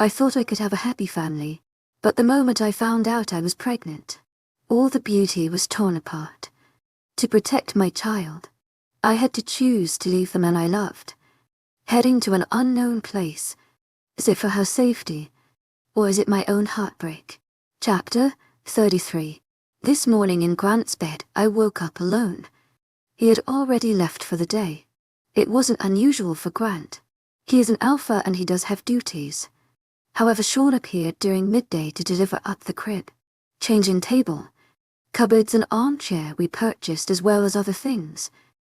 I thought I could have a happy family, but the moment I found out I was pregnant, all the beauty was torn apart. To protect my child, I had to choose to leave the man I loved, heading to an unknown place. Is it for her safety, or is it my own heartbreak? Chapter 33. This morning in Grant's bed, I woke up alone. He had already left for the day. It wasn't unusual for Grant. He is an alpha and he does have duties. However, Sean appeared during midday to deliver up the crib, changing table, cupboards and armchair we purchased as well as other things.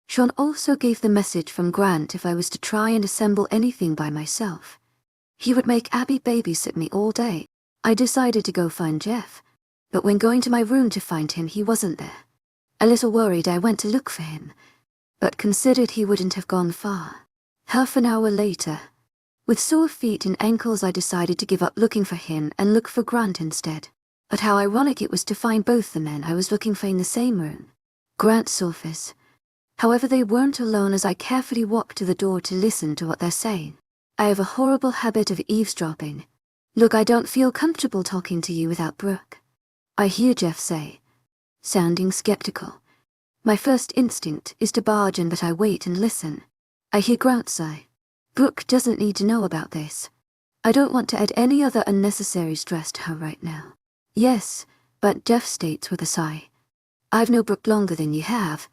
Sean also gave the message from Grant if I was to try and assemble anything by myself. He would make Abby babysit me all day. I decided to go find Jeff, but when going to my room to find him, he wasn't there. A little worried, I went to look for him, but considered he wouldn't have gone far. Half an hour later, with sore feet and ankles, I decided to give up looking for him and look for Grant instead. But how ironic it was to find both the men I was looking for in the same room, Grant's office. However, they weren't alone as I carefully walked to the door to listen to what they're saying. I have a horrible habit of eavesdropping. Look, I don't feel comfortable talking to you without Brooke, I hear Jeff say, sounding skeptical. My first instinct is to barge in, but I wait and listen. I hear Grant sigh. Brooke doesn't need to know about this. I don't want to add any other unnecessary stress to her right now. Yes, but Jeff states with a sigh. I've known Brooke longer than you have,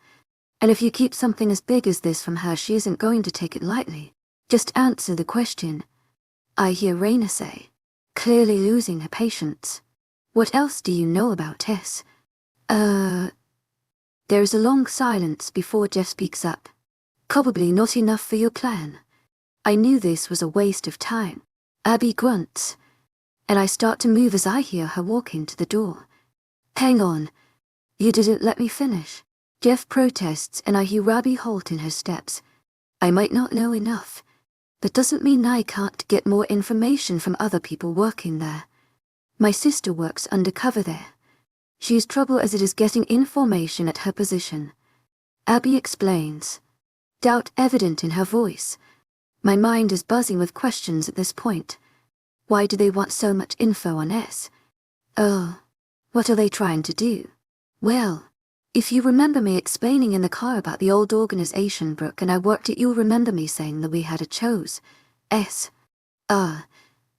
and if you keep something as big as this from her, she isn't going to take it lightly. Just answer the question. I hear Raina say, clearly losing her patience. What else do you know about Tess? There is a long silence before Jeff speaks up. Probably not enough for your plan. I knew this was a waste of time. Abby grunts, and I start to move as I hear her walk into the door. Hang on. You didn't let me finish. Jeff protests and I hear Abby halt in her steps. I might not know enough. That doesn't mean I can't get more information from other people working there. My sister works undercover there. She has trouble as it is getting information at her position. Abby explains, doubt evident in her voice. My mind is buzzing with questions at this point. Why do they want so much info on S? Oh, what are they trying to do? Well, if you remember me explaining in the car about the old organization Brooke and I worked at, you'll remember me saying that we had a chose. S. Or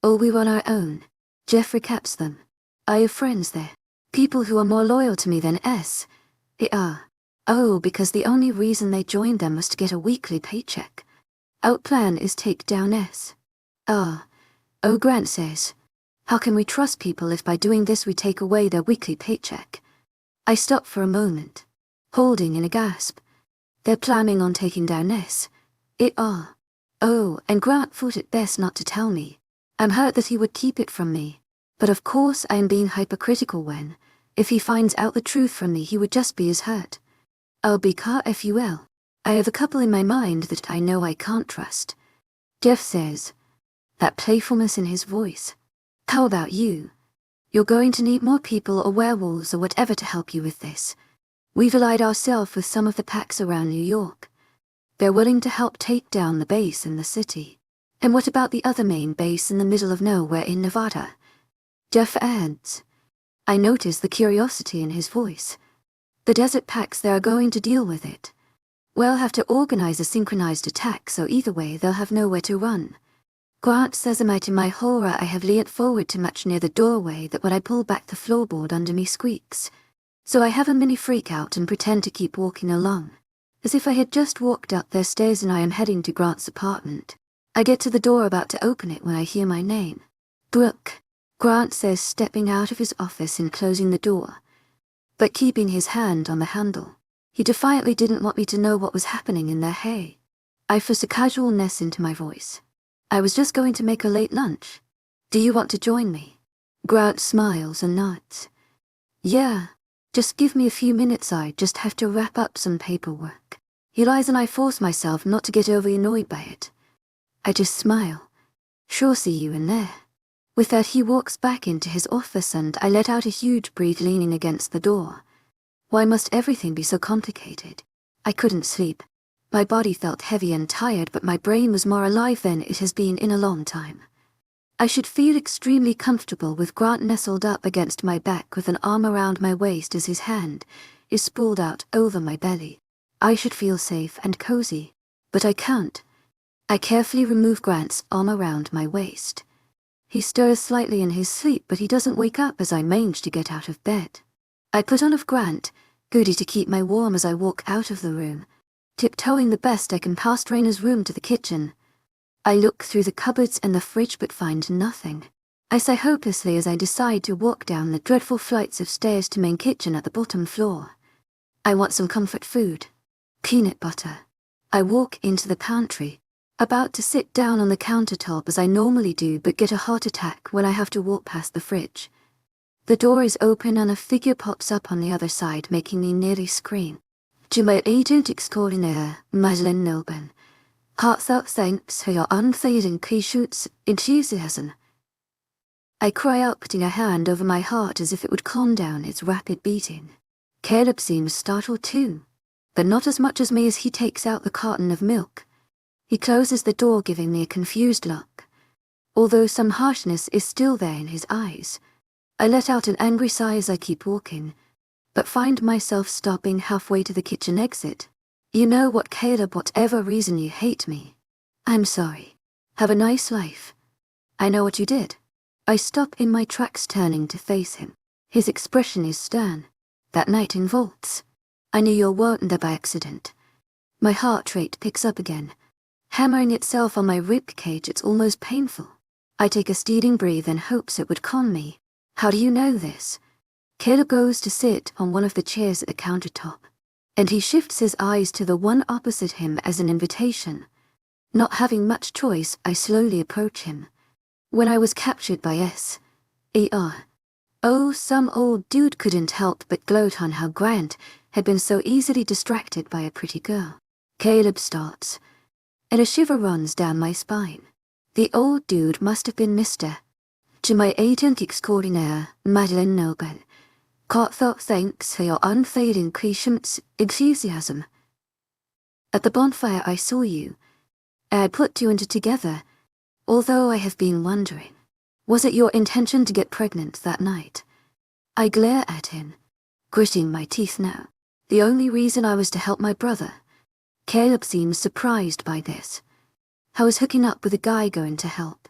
we were on our own. Jeff recaps them. I have friends there. People who are more loyal to me than S. Oh, because the only reason they joined them was to get a weekly paycheck. Our plan is take down S. Oh, Grant says. How can we trust people if by doing this we take away their weekly paycheck? I stop for a moment, holding in a gasp. They're planning on taking down S. Oh, and Grant thought it best not to tell me. I'm hurt that he would keep it from me. But of course I am being hypercritical when, if he finds out the truth from me, he would just be as hurt. I'll be careful. I have a couple in my mind that I know I can't trust. Jeff says, that playfulness in his voice. How about you? You're going to need more people or werewolves or whatever to help you with this. We've allied ourselves with some of the packs around New York. They're willing to help take down the base in the city. And what about the other main base in the middle of nowhere in Nevada? Jeff adds. I notice the curiosity in his voice. The desert packs, they are going to deal with it. We'll have to organize a synchronized attack, so either way they'll have nowhere to run. Grant says, to my horror, I have leaned forward too much near the doorway that when I pull back the floorboard under me squeaks. So I have a mini freak out and pretend to keep walking along, as if I had just walked up their stairs and I am heading to Grant's apartment. I get to the door about to open it when I hear my name. Brooke, Grant says, stepping out of his office and closing the door, but keeping his hand on the handle. He defiantly didn't want me to know what was happening in there. Hey. I force a casualness into my voice. I was just going to make a late lunch. Do you want to join me? Grant smiles and nods. Yeah, just give me a few minutes, I just have to wrap up some paperwork. He lies and I force myself not to get overly annoyed by it. I just smile. Sure, see you in there. With that he walks back into his office and I let out a huge breath leaning against the door. Why must everything be so complicated? I couldn't sleep. My body felt heavy and tired, but my brain was more alive than it has been in a long time. I should feel extremely comfortable with Grant nestled up against my back with an arm around my waist as his hand is sprawled out over my belly. I should feel safe and cozy, but I can't. I carefully remove Grant's arm around my waist. He stirs slightly in his sleep, but he doesn't wake up as I manage to get out of bed. I put on of Grant, goody to keep my warm as I walk out of the room, tiptoeing the best I can past Raina's room to the kitchen. I look through the cupboards and the fridge but find nothing. I sigh hopelessly as I decide to walk down the dreadful flights of stairs to main kitchen at the bottom floor. I want some comfort food. Peanut butter. I walk into the pantry, about to sit down on the countertop as I normally do, but get a heart attack when I have to walk past the fridge. The door is open and a figure pops up on the other side, making me nearly scream. To my agent extraordinaire, webnovel. Heartfelt thanks for your unfailing patience, enthusiasm. I cry out, putting a hand over my heart as if it would calm down its rapid beating. Caleb seems startled too, but not as much as me as he takes out the carton of milk. He closes the door, giving me a confused look. Although some harshness is still there in his eyes, I let out an angry sigh as I keep walking, but find myself stopping halfway to the kitchen exit. You know what, Caleb, whatever reason you hate me, I'm sorry. Have a nice life. I know what you did. I stop in my tracks, turning to face him. His expression is stern. That night in vaults. I knew you weren't there by accident. My heart rate picks up again, hammering itself on my rib cage. It's almost painful. I take a stealing breath in hopes it would calm me. How do you know this? Caleb goes to sit on one of the chairs at the countertop, and he shifts his eyes to the one opposite him as an invitation. Not having much choice, I slowly approach him. When I was captured by S.E.R. Oh, some old dude couldn't help but gloat on how Grant had been so easily distracted by a pretty girl. Caleb starts, and a shiver runs down my spine. The old dude must have been Mr. To my agent extraordinaire, webnovel. Heartfelt thanks for your unfailing patience, enthusiasm. At the bonfire I saw you. I had put two and two together, although I have been wondering, was it your intention to get pregnant that night? I glare at him, gritting my teeth now. The only reason I was to help my brother. Caleb seems surprised by this. I was hooking up with a guy going to help.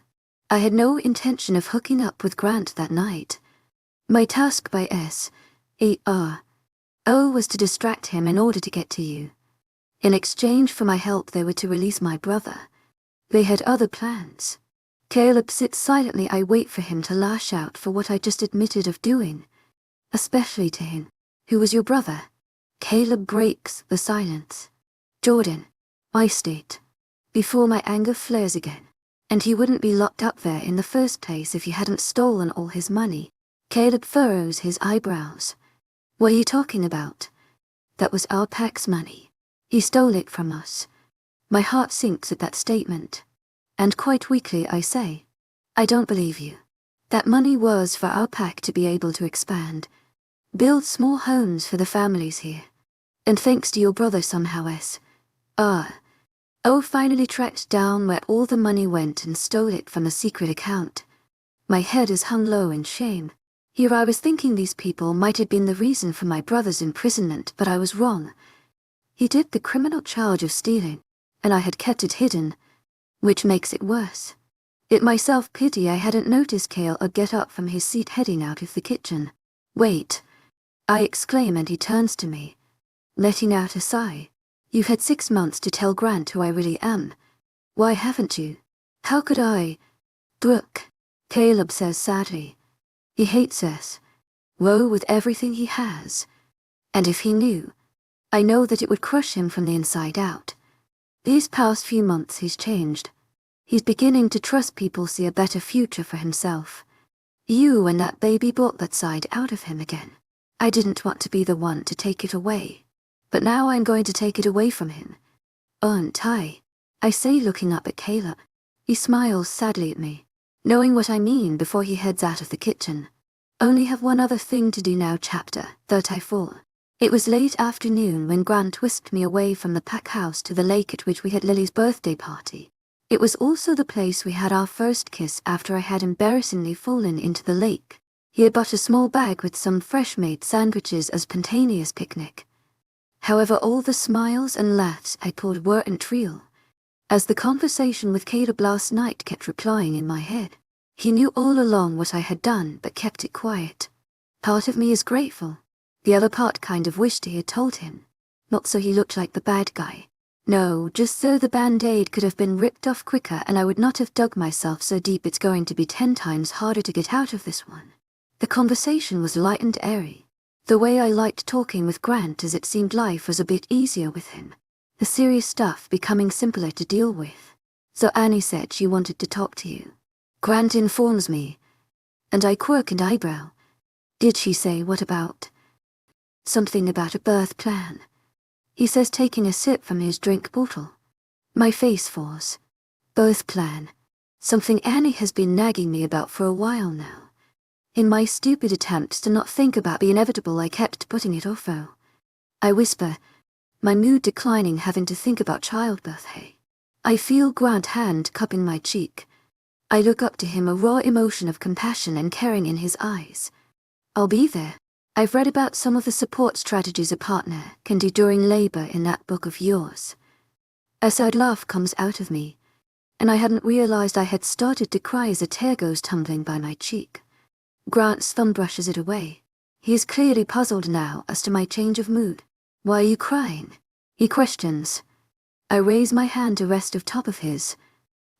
I had no intention of hooking up with Grant that night. My task by S.E.R. was to distract him in order to get to you. In exchange for my help, they were to release my brother. They had other plans. Caleb sits silently. I wait for him to lash out for what I just admitted of doing, especially to him. Who was your brother? Caleb breaks the silence. Jordan, I state, before my anger flares again. And he wouldn't be locked up there in the first place if you hadn't stolen all his money. Caleb furrows his eyebrows. What are you talking about? That was our pack's money. He stole it from us. My heart sinks at that statement, and quite weakly I say, I don't believe you. That money was for our pack to be able to expand, build small homes for the families here, and thanks to your brother somehow finally tracked down where all the money went and stole it from a secret account. My head is hung low in shame. Here I was thinking these people might have been the reason for my brother's imprisonment, but I was wrong. He did the criminal charge of stealing, and I had kept it hidden, which makes it worse. It my self-pity I hadn't noticed Cale get up from his seat heading out of the kitchen. Wait, I exclaim, and he turns to me, letting out a sigh. You've had 6 months to tell Grant who I really am. Why haven't you? How could I? Brooke, Caleb says sadly. He hates us. Woe with everything he has. And if he knew, I know that it would crush him from the inside out. These past few months he's changed. He's beginning to trust people, see a better future for himself. You and that baby brought that side out of him again. I didn't want to be the one to take it away. But now I'm going to take it away from him. Aren't I? I say, looking up at Caleb. He smiles sadly at me, knowing what I mean before he heads out of the kitchen. Only have one other thing to do now. Chapter 34. It was late afternoon when Grant whisked me away from the pack house to the lake at which we had Lily's birthday party. It was also the place we had our first kiss after I had embarrassingly fallen into the lake. He had bought a small bag with some fresh-made sandwiches as spontaneous picnic. However, all the smiles and laughs I pulled weren't real, as the conversation with Caleb last night kept replying in my head. He knew all along what I had done but kept it quiet. Part of me is grateful. The other part kind of wished he had told him. Not so he looked like the bad guy. No, just so the band-aid could have been ripped off quicker and I would not have dug myself so deep it's going to be 10 times harder to get out of this one. The conversation was light and airy. The way I liked talking with Grant, as it seemed life was a bit easier with him. The serious stuff becoming simpler to deal with. So Annie said she wanted to talk to you. Grant informs me. And I quirk an eyebrow. Did she say what about? Something about a birth plan. He says, taking a sip from his drink bottle. My face falls. Birth plan. Something Annie has been nagging me about for a while now. In my stupid attempts to not think about the inevitable, I kept putting it off though. I whisper, my mood declining, having to think about childbirth. Hey. I feel Grant's hand cupping my cheek. I look up to him, a raw emotion of compassion and caring in his eyes. I'll be there. I've read about some of the support strategies a partner can do during labor in that book of yours. A sad laugh comes out of me, and I hadn't realized I had started to cry as a tear goes tumbling by my cheek. Grant's thumb brushes it away. He is clearly puzzled now as to my change of mood. Why are you crying? He questions. I raise my hand to rest on top of his,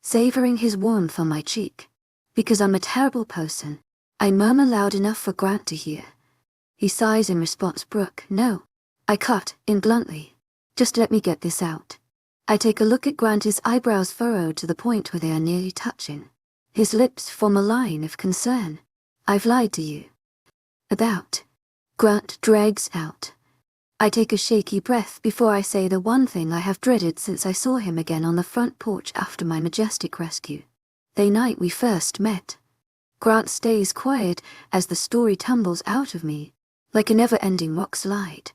savoring his warmth on my cheek. Because I'm a terrible person, I murmur loud enough for Grant to hear. He sighs in response. Brooke, no. I cut in bluntly. Just let me get this out. I take a look at Grant, his eyebrows furrowed to the point where they are nearly touching. His lips form a line of concern. I've lied to you. About. Grant drags out. I take a shaky breath before I say the one thing I have dreaded since I saw him again on the front porch after my majestic rescue. The night we first met. Grant stays quiet as the story tumbles out of me, like a never-ending rock slide.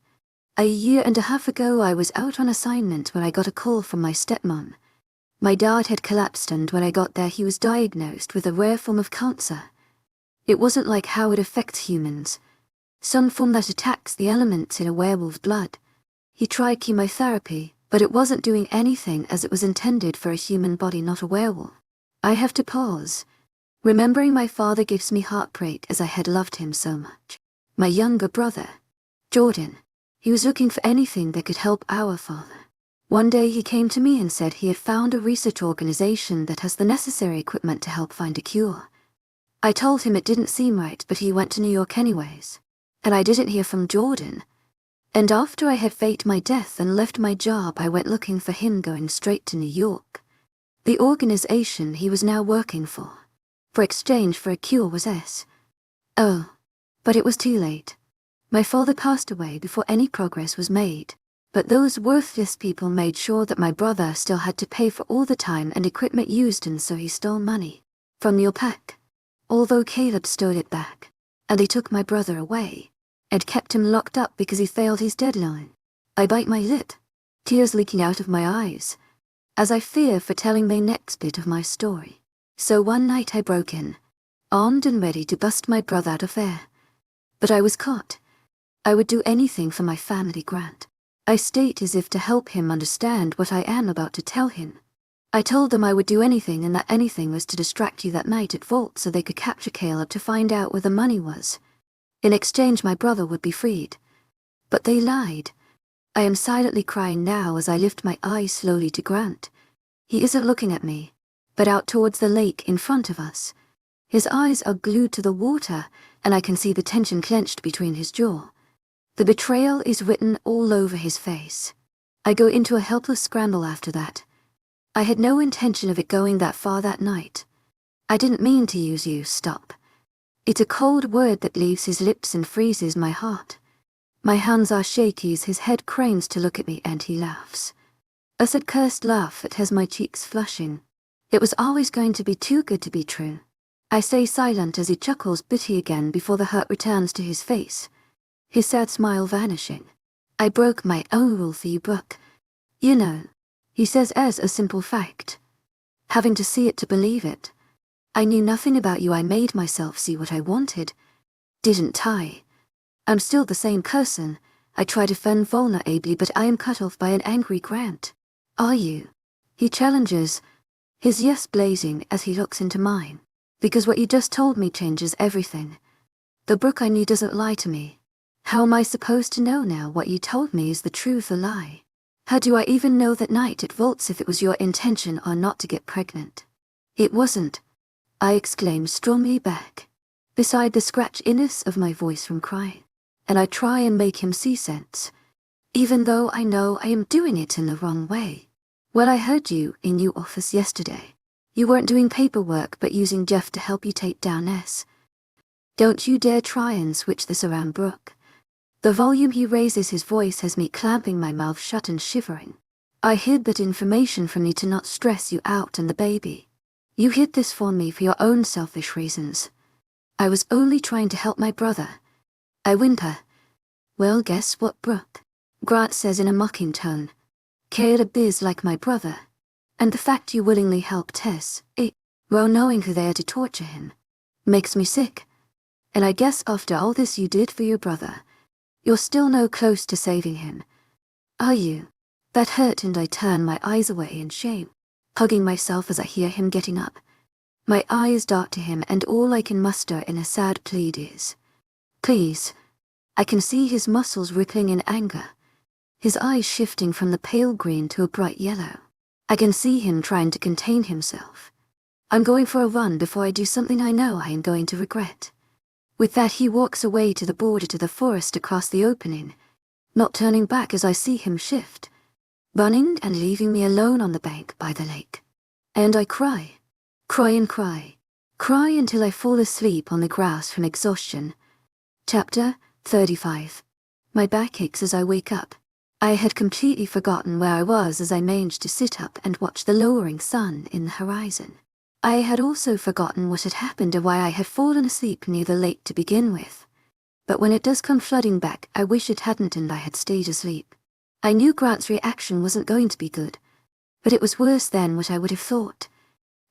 A year and a half ago I was out on assignment when I got a call from my stepmom. My dad had collapsed, and when I got there he was diagnosed with a rare form of cancer. It wasn't like how it affects humans. Some form that attacks the elements in a werewolf's blood. He tried chemotherapy, but it wasn't doing anything as it was intended for a human body, not a werewolf. I have to pause. Remembering my father gives me heartbreak as I had loved him so much. My younger brother, Jordan, he was looking for anything that could help our father. One day he came to me and said he had found a research organization that has the necessary equipment to help find a cure. I told him it didn't seem right, but he went to New York anyways. And I didn't hear from Jordan. And after I had faked my death and left my job, I went looking for him, going straight to New York. The organization he was now working for exchange for a cure, was S. Oh, but it was too late. My father passed away before any progress was made, but those worthless people made sure that my brother still had to pay for all the time and equipment used, and so he stole money from your pack. Although Caleb stole it back, and they took my brother away and kept him locked up because he failed his deadline. I bite my lip, tears leaking out of my eyes, as I fear for telling the next bit of my story. So one night I broke in, armed and ready to bust my brother out of there. But I was caught. I would do anything for my family, Grant. I state as if to help him understand what I am about to tell him. I told them I would do anything, and that anything was to distract you that night at Vault so they could capture Caleb to find out where the money was. In exchange, my brother would be freed. But they lied. I am silently crying now as I lift my eyes slowly to Grant. He isn't looking at me, but out towards the lake in front of us. His eyes are glued to the water, and I can see the tension clenched between his jaw. The betrayal is written all over his face. I go into a helpless scramble after that. I had no intention of it going that far that night. I didn't mean to use you. Stop. It's a cold word that leaves his lips and freezes my heart. My hands are shaky as his head cranes to look at me, and he laughs. A sad cursed laugh that has my cheeks flushing. It was always going to be too good to be true. I stay silent as he chuckles bitty again before the hurt returns to his face, his sad smile vanishing. I broke my own rule for you, Brooke. You know, he says as a simple fact. having to see it to believe it. I knew nothing about you. I made myself see what I wanted. Didn't I? I'm still the same person. I try to fend vulnerably, but I am cut off by an angry Grant. Are you? He challenges, his yes blazing as he looks into mine. Because what you just told me changes everything. The Brooke I knew doesn't lie to me. How am I supposed to know now what you told me is the truth or lie? How do I even know that night at Vaults if it was your intention or not to get pregnant? It wasn't, I exclaimed strongly back, beside the scratchiness of my voice from crying. And I try and make him see sense, even though I know I am doing it in the wrong way. Well, I heard you in your office yesterday. You weren't doing paperwork but using Jeff to help you take down S. Don't you dare try and switch this around, Brooke. The volume he raises his voice has me clamping my mouth shut and shivering. I hid that information from you to not stress you out and the baby. You hid this from me for your own selfish reasons. I was only trying to help my brother. I whimper. Well, guess what, Brooke? Grant says in a mocking tone. Cared a biz like my brother. And the fact you willingly helped Tess, well, knowing who they are to torture him, makes me sick. And I guess after all this you did for your brother, you're still no close to saving him. Are you? That hurt, and I turn my eyes away in shame, hugging myself as I hear him getting up. My eyes dart to him, and all I can muster in a sad plead is, please. I can see his muscles rippling in anger, his eyes shifting from the pale green to a bright yellow. I can see him trying to contain himself. I'm going for a run before I do something I know I am going to regret. With that he walks away to the border to the forest across the opening, not turning back as I see him shift, running and leaving me alone on the bank by the lake. And I cry, cry and cry, cry until I fall asleep on the grass from exhaustion. Chapter 35. My back aches as I wake up. I had completely forgotten where I was as I managed to sit up and watch the lowering sun in the horizon. I had also forgotten what had happened or why I had fallen asleep near the lake to begin with. But when it does come flooding back, I wish it hadn't and I had stayed asleep. I knew Grant's reaction wasn't going to be good, but it was worse than what I would have thought.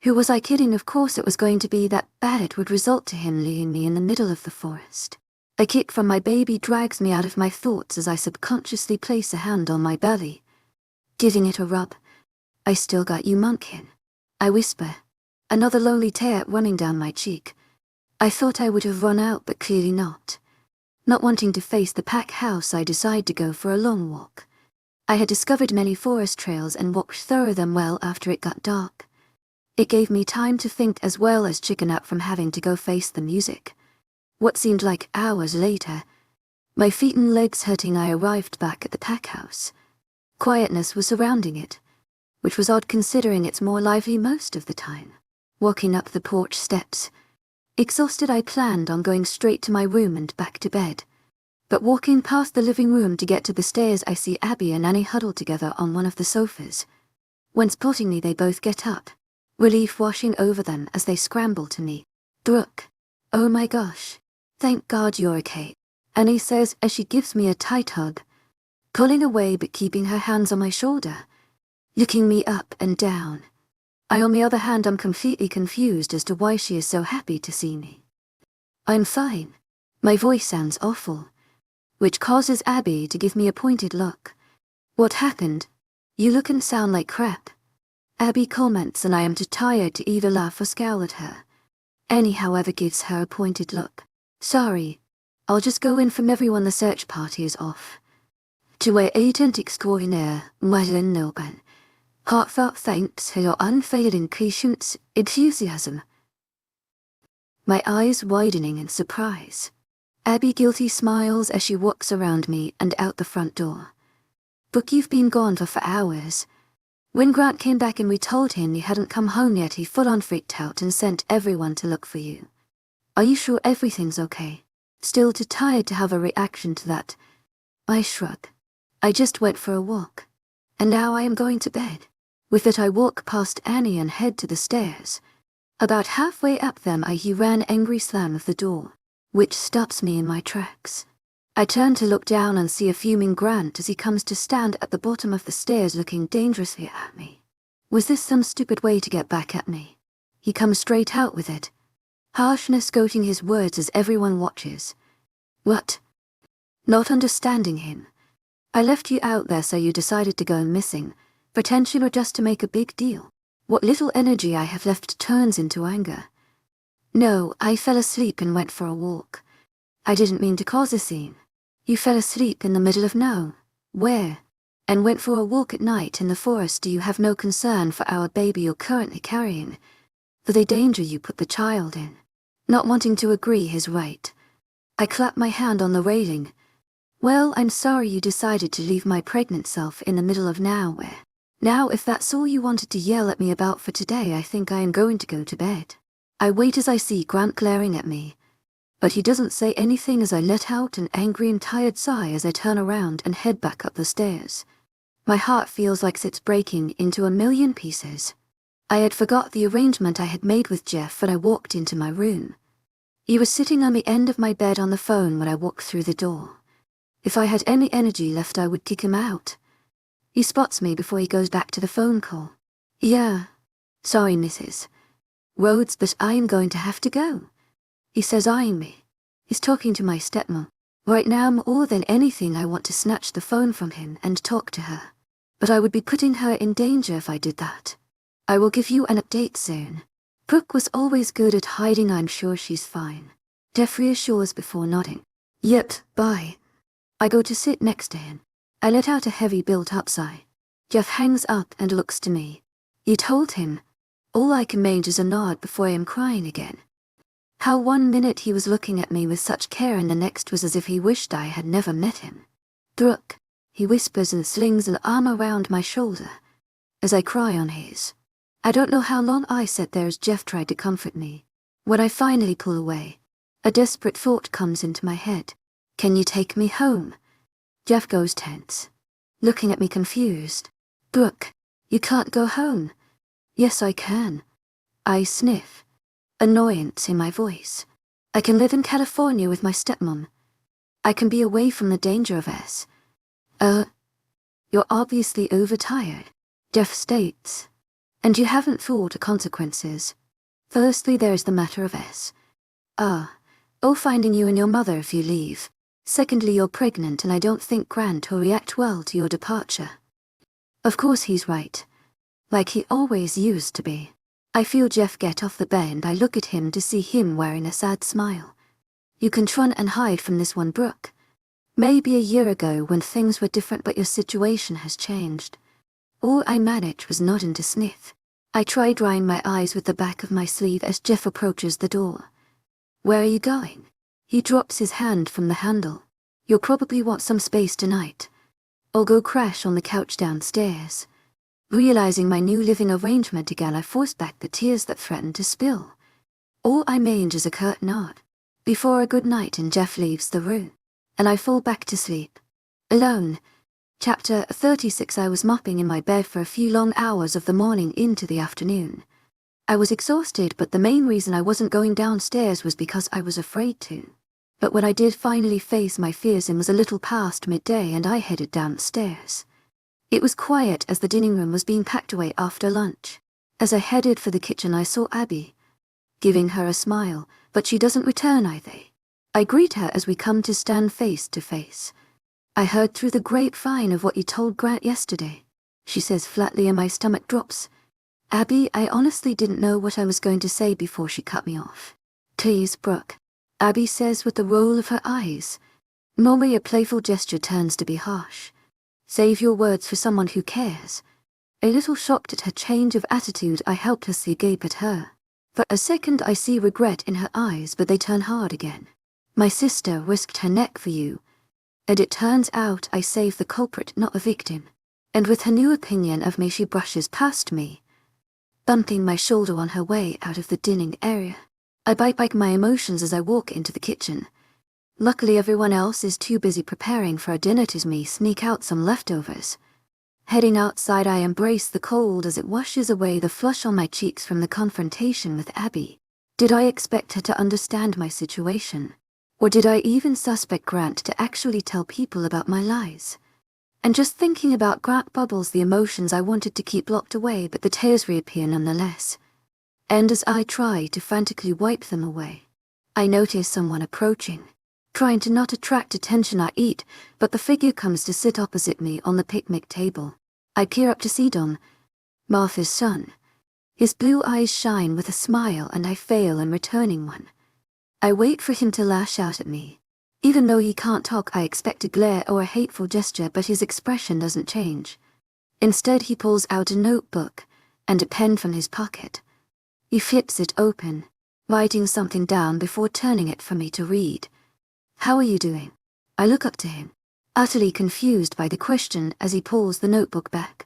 Who was I kidding? Of course it was going to be that bad. It would result to him leaving me in the middle of the forest. A kick from my baby drags me out of my thoughts as I subconsciously place a hand on my belly, giving it a rub. I still got you, Munkin. I whisper, another lonely tear running down my cheek. I thought I would have run out, but clearly not. Not wanting to face the pack house, I decide to go for a long walk. I had discovered many forest trails and walked through them well after it got dark. It gave me time to think as well as chicken out from having to go face the music. What seemed like hours later, my feet and legs hurting, I arrived back at the pack house. Quietness was surrounding it, which was odd considering it's more lively most of the time. Walking up the porch steps, exhausted, I planned on going straight to my room and back to bed. But walking past the living room to get to the stairs, I see Abby and Annie huddled together on one of the sofas. When spotting me, they both get up, relief washing over them as they scramble to me. Brooke, oh my gosh. Thank God you're okay, Annie says as she gives me a tight hug, pulling away but keeping her hands on my shoulder, looking me up and down. I, on the other hand, am completely confused as to why she is so happy to see me. I'm fine. My voice sounds awful, which causes Abby to give me a pointed look. What happened? You look and sound like crap. Abby comments, and I am too tired to either laugh or scowl at her. Annie, however, gives her a pointed look. Sorry, I'll just go inform everyone the search party is off. To our agent extraordinaire, Madeline Noban, heartfelt thanks for your unfailing patience, enthusiasm. My eyes widening in surprise. Abby guilty smiles as she walks around me and out the front door. Brooke, you've been gone for hours. When Grant came back and we told him you hadn't come home yet, he full-on freaked out and sent everyone to look for you. Are you sure everything's okay? Still too tired to have a reaction to that. I shrug. I just went for a walk, and now I am going to bed. With it I walk past Annie and head to the stairs. About halfway up them I hear an angry slam of the door, which stops me in my tracks. I turn to look down and see a fuming Grant as he comes to stand at the bottom of the stairs looking dangerously at me. Was this some stupid way to get back at me? He comes straight out with it. Harshness goading his words as everyone watches. What? Not understanding him. I left you out there so you decided to go missing, potentially just to make a big deal. What little energy I have left turns into anger. No, I fell asleep and went for a walk. I didn't mean to cause a scene. You fell asleep in the middle of nowhere, and went for a walk at night in the forest. Do you have no concern for our baby you're currently carrying, for the danger you put the child in? Not wanting to agree he's right. I clapped my hand on the railing. Well, I'm sorry you decided to leave my pregnant self in the middle of nowhere. Now if that's all you wanted to yell at me about for today, I think I am going to go to bed. I wait as I see Grant glaring at me, but he doesn't say anything as I let out an angry and tired sigh as I turn around and head back up the stairs. My heart feels like it's breaking into a million pieces. I had forgot the arrangement I had made with Jeff when I walked into my room. He was sitting on the end of my bed on the phone when I walked through the door. If I had any energy left, I would kick him out. He spots me before he goes back to the phone call. Yeah. Sorry, Mrs. Rhodes, but I am going to have to go. He says, eyeing me. He's talking to my stepmom. Right now, more than anything, I want to snatch the phone from him and talk to her. But I would be putting her in danger if I did that. I will give you an update soon. Brooke was always good at hiding. I'm sure she's fine. Jeff reassures before nodding. Yep, bye. I go to sit next to him. I let out a heavy built-up sigh. Jeff hangs up and looks to me. You told him. All I can manage is a nod before I am crying again. How 1 minute he was looking at me with such care and the next was as if he wished I had never met him. Brooke, he whispers and slings an arm around my shoulder, as I cry on his. I don't know how long I sat there as Jeff tried to comfort me. When I finally pull away, a desperate thought comes into my head. Can you take me home? Jeff goes tense, looking at me confused. Brooke, you can't go home. Yes, I can. I sniff, annoyance in my voice. I can live in California with my stepmom. I can be away from the danger of S. You're obviously overtired, Jeff states. And you haven't thought of consequences. Firstly, there's the matter of S. Finding you and your mother if you leave. Secondly, you're pregnant and I don't think Grant will react well to your departure. Of course he's right. Like he always used to be. I feel Jeff get off the bed and I look at him to see him wearing a sad smile. You can run and hide from this one, Brooke. Maybe a year ago when things were different, but your situation has changed. All I managed was nodding to sniff. I try drying my eyes with the back of my sleeve as Jeff approaches the door. Where are you going? He drops his hand from the handle. You'll probably want some space tonight. I'll go crash on the couch downstairs. Realizing my new living arrangement again, I forced back the tears that threatened to spill. All I manage is a curt nod, before a good night and Jeff leaves the room, and I fall back to sleep. Alone. Chapter 36. I was mopping in my bed for a few long hours of the morning into the afternoon. I was exhausted, but the main reason I wasn't going downstairs was because I was afraid to. But when I did finally face my fears, it was a little past midday and I headed downstairs. It was quiet as the dining room was being packed away after lunch. As I headed for the kitchen, I saw Abby, giving her a smile, but she doesn't return either. I greet her as we come to stand face to face. I heard through the grapevine of what you told Grant yesterday, she says flatly, and my stomach drops. Abby, I honestly didn't know what I was going to say before she cut me off. Please, Brooke, Abby says with the roll of her eyes. Normally a playful gesture turns to be harsh. Save your words for someone who cares. A little shocked at her change of attitude, I helplessly gape at her. For a second I see regret in her eyes, but they turn hard again. My sister risked her neck for you, and it turns out I saved the culprit, not a victim. And with her new opinion of me, she brushes past me, bumping my shoulder on her way out of the dining area. I bite back my emotions as I walk into the kitchen. Luckily everyone else is too busy preparing for our dinner to me sneak out some leftovers. Heading outside, I embrace the cold as it washes away the flush on my cheeks from the confrontation with Abby. Did I expect her to understand my situation? Or did I even suspect Grant to actually tell people about my lies? And just thinking about Grat bubbles the emotions I wanted to keep locked away, but the tears reappear nonetheless. And as I try to frantically wipe them away, I notice someone approaching. Trying to not attract attention, I eat, but the figure comes to sit opposite me on the picnic table. I peer up to see Don, Martha's son. His blue eyes shine with a smile and I fail in returning one. I wait for him to lash out at me. Even though he can't talk, I expect a glare or a hateful gesture, but his expression doesn't change. Instead, he pulls out a notebook and a pen from his pocket. He flips it open, writing something down before turning it for me to read. "How are you doing?" I look up to him, utterly confused by the question as he pulls the notebook back.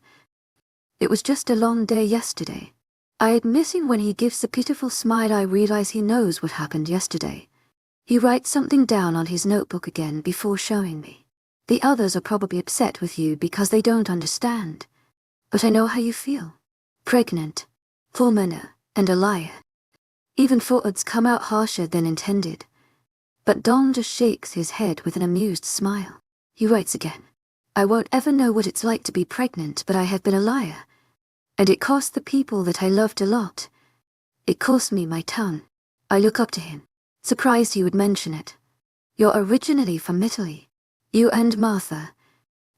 It was just a long day yesterday. I admit him when he gives a pitiful smile. I realize he knows what happened yesterday. He writes something down on his notebook again before showing me. "The others are probably upset with you because they don't understand. But I know how you feel. Pregnant, foreigner, and a liar." Even words come out harsher than intended. But Don just shakes his head with an amused smile. He writes again. "I won't ever know what it's like to be pregnant, but I have been a liar. And it cost the people that I loved a lot. It cost me my tongue." I look up to him, surprised he would mention it. "You're originally from Italy. You and Martha."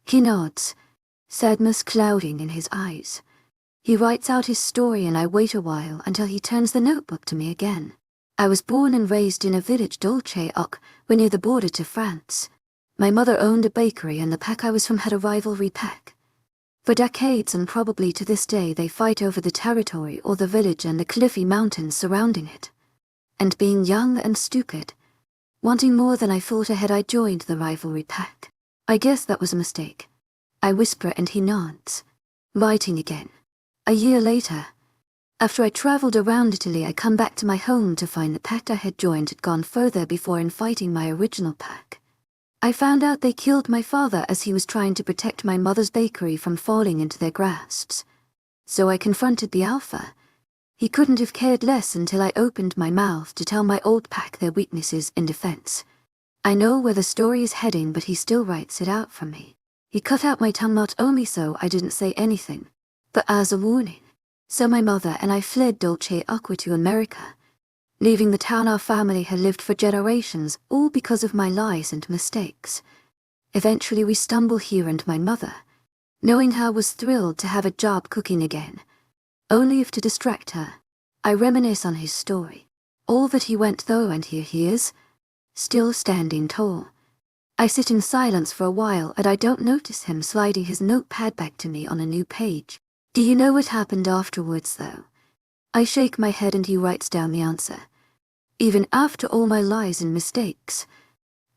He nods, sadness clouding in his eyes. He writes out his story and I wait a while until he turns the notebook to me again. "I was born and raised in a village d'Olce-Oc, we're near the border to France. My mother owned a bakery and the pack I was from had a rivalry pack. For decades and probably to this day they fight over the territory or the village and the cliffy mountains surrounding it. And being young and stupid, wanting more than I thought ahead, I joined the rivalry pack. I guess that was a mistake." I whisper and he nods. Writing again. "A year later, after I traveled around Italy, I come back to my home to find the pack I had joined had gone further before in fighting my original pack. I found out they killed my father as he was trying to protect my mother's bakery from falling into their grasps. So I confronted the alpha. He couldn't have cared less until I opened my mouth to tell my old pack their weaknesses in defense. I know where the story is heading, but he still writes it out for me. He cut out my tongue not only so I didn't say anything, but as a warning. So my mother and I fled d'Olce-Oc to America, leaving the town our family had lived for generations, all because of my lies and mistakes. Eventually we stumble here and my mother, knowing her, was thrilled to have a job cooking again. Only if to distract her, I reminisce on his story. All that he went through, and here he is, still standing tall. I sit in silence for a while and I don't notice him sliding his notepad back to me on a new page. "Do you know what happened afterwards though?" I shake my head and he writes down the answer. "Even after all my lies and mistakes,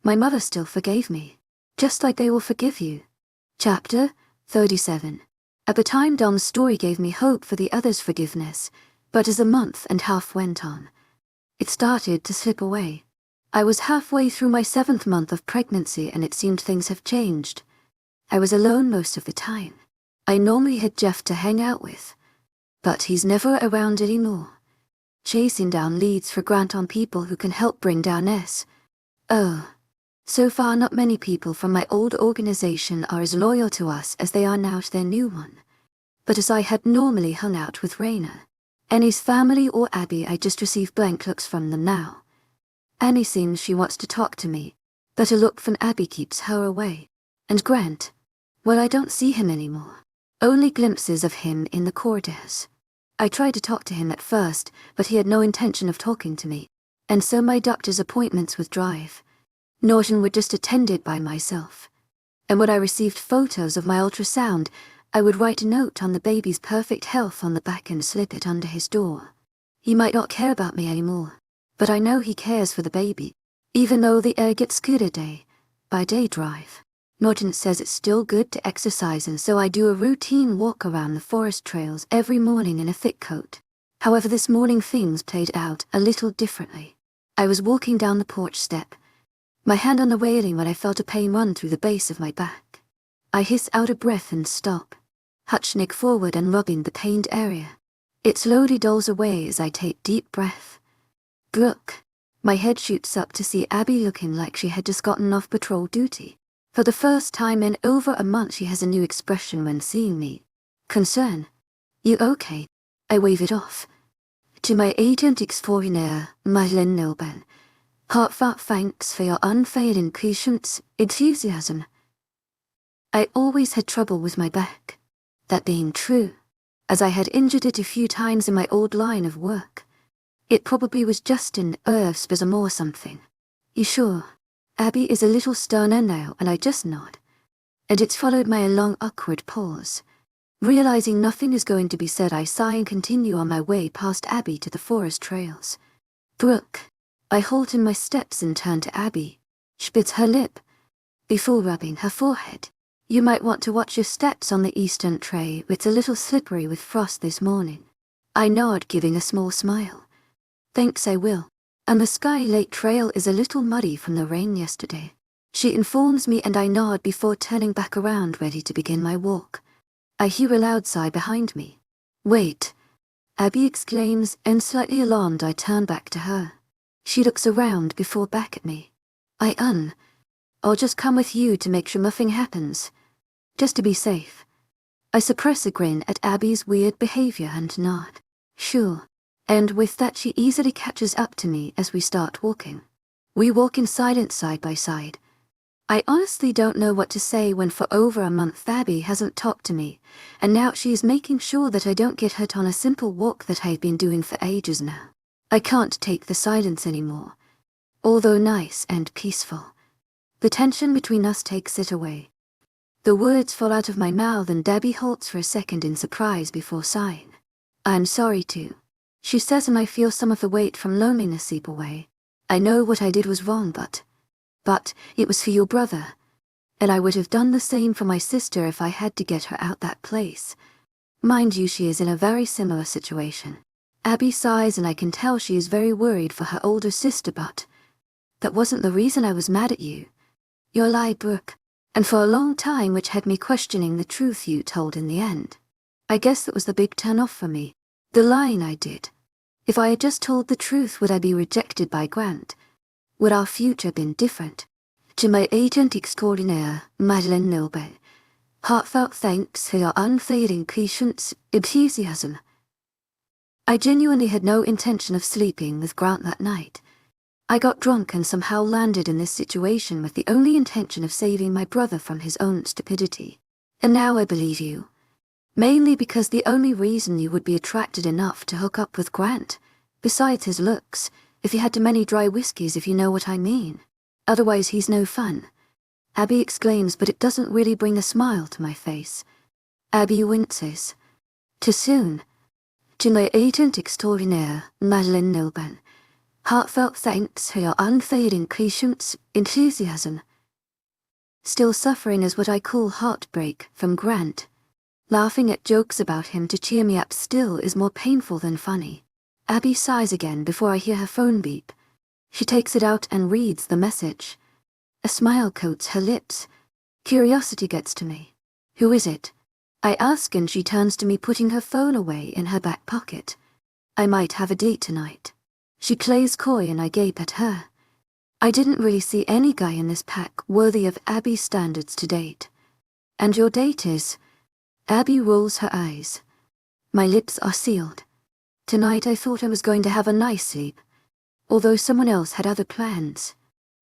my mother still forgave me, just like they will forgive you." Chapter 37. At the time, Don's story gave me hope for the others' forgiveness, but as a month and a half went on, it started to slip away. I was halfway through my 7th month of pregnancy and it seemed things have changed. I was alone most of the time. I normally had Jeff to hang out with, but he's never around anymore. Chasing down leads for Grant on people who can help bring down S. Oh. So far not many people from my old organization are as loyal to us as they are now to their new one. But as I had normally hung out with Raina, Annie's family or Abby, I just receive blank looks from them now. Annie seems she wants to talk to me, but a look from Abby keeps her away. And Grant, well, I don't see him anymore. Only glimpses of him in the corridors. I tried to talk to him at first, but he had no intention of talking to me, and so my doctor's appointments with Drive Norton were just attended by myself. And when I received photos of my ultrasound, I would write a note on the baby's perfect health on the back and slip it under his door. He might not care about me anymore, but I know he cares for the baby, even though the air gets cooler day by day. Drive Norton says it's still good to exercise, and so I do a routine walk around the forest trails every morning in a thick coat. However, this morning things played out a little differently. I was walking down the porch step, my hand on the railing, when I felt a pain run through the base of my back. I hiss out a breath and stop, Hutchnick forward and rubbing the pained area. It slowly dulls away as I take deep breath. Brooke. My head shoots up to see Abby looking like she had just gotten off patrol duty. For the first time in over a month she has a new expression when seeing me. Concern. You okay? I wave it off. To my agent extraordinaire, webnovel. Heartfelt thanks for your unfailing patience, enthusiasm. I always had trouble with my back. That being true, as I had injured it a few times in my old line of work. It probably was just an spasm or something. You sure? Abby is a little sterner now, and I just nod. And it's followed by a long awkward pause. Realizing nothing is going to be said, I sigh and continue on my way past Abby to the forest trails. Brooke. I halt in my steps and turn to Abby. She bits her lip before rubbing her forehead. You might want to watch your steps on the eastern trail. It's a little slippery with frost this morning. I nod, giving a small smile. Thanks, I will. And the Sky Lake Trail is a little muddy from the rain yesterday. She informs me and I nod before turning back around, ready to begin my walk. I hear a loud sigh behind me. Wait. Abby exclaims, and slightly alarmed I turn back to her. She looks around before back at me. I'll just come with you to make sure nothing happens. Just to be safe. I suppress a grin at Abby's weird behavior and nod. Sure. And with that she easily catches up to me as we start walking. We walk in silence side by side. I honestly don't know what to say when for over a month Abby hasn't talked to me, and now she is making sure that I don't get hurt on a simple walk that I've been doing for ages now. I can't take the silence anymore. Although nice and peaceful, the tension between us takes it away. The words fall out of my mouth and Abby halts for a second in surprise before sighing. I'm sorry too, she says, and I feel some of the weight from loneliness seep away. I know what I did was wrong, but it was for your brother. And I would have done the same for my sister if I had to get her out that place. Mind you, she is in a very similar situation. Abby sighs and I can tell she is very worried for her older sister, but that wasn't the reason I was mad at you. Your lie, Brooke. And for a long time, which had me questioning the truth you told in the end. I guess that was the big turn-off for me. The lying I did. If I had just told the truth, would I be rejected by Grant? Would our future been different? To my agent extraordinaire, webnovel. Heartfelt thanks for your unfailing patience, enthusiasm. I genuinely had no intention of sleeping with Grant that night. I got drunk and somehow landed in this situation with the only intention of saving my brother from his own stupidity. And now I believe you. Mainly because the only reason you would be attracted enough to hook up with Grant, besides his looks, if he had too many dry whiskeys, if you know what I mean. Otherwise he's no fun. Abby exclaims, but it doesn't really bring a smile to my face. Abby winces. Too soon. To my agent extraordinaire, webnovel. Heartfelt thanks for your unfailing patience, enthusiasm. Still suffering is what I call heartbreak from Grant. Laughing at jokes about him to cheer me up still is more painful than funny. Abby sighs again before I hear her phone beep. She takes it out and reads the message. A smile coats her lips. Curiosity gets to me. Who is it? I ask and she turns to me, putting her phone away in her back pocket. I might have a date tonight. She plays coy and I gape at her. I didn't really see any guy in this pack worthy of Abby's standards to date. And your date is? Abby rolls her eyes. My lips are sealed. Tonight I thought I was going to have a nice sleep, although someone else had other plans.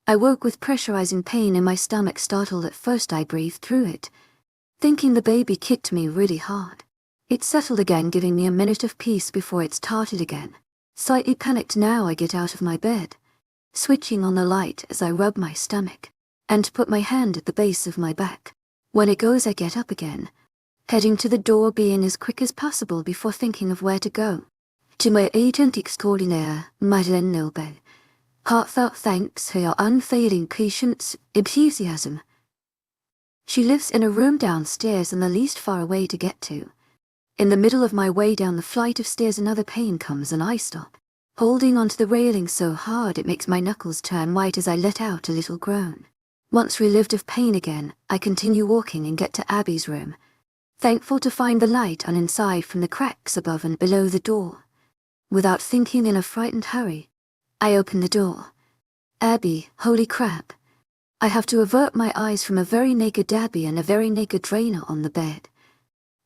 I woke with pressurizing pain in my stomach. Startled at first, I breathed through it, thinking the baby kicked me really hard. It settled again, giving me a minute of peace before it started again. Slightly panicked now, I get out of my bed, switching on the light as I rub my stomach, and put my hand at the base of my back. When it goes, I get up again, heading to the door, being as quick as possible before thinking of where to go. To my agent extraordinaire, webnovel. Heartfelt thanks for your unfailing patience, enthusiasm. She lives in a room downstairs and the least far away to get to. In the middle of my way down the flight of stairs, another pain comes and I stop, holding onto the railing so hard it makes my knuckles turn white as I let out a little groan. Once relieved of pain again, I continue walking and get to Abby's room, thankful to find the light on inside from the cracks above and below the door. Without thinking, in a frightened hurry, I open the door. Abby, holy crap. I have to avert my eyes from a very naked Abby and a very naked Raina on the bed.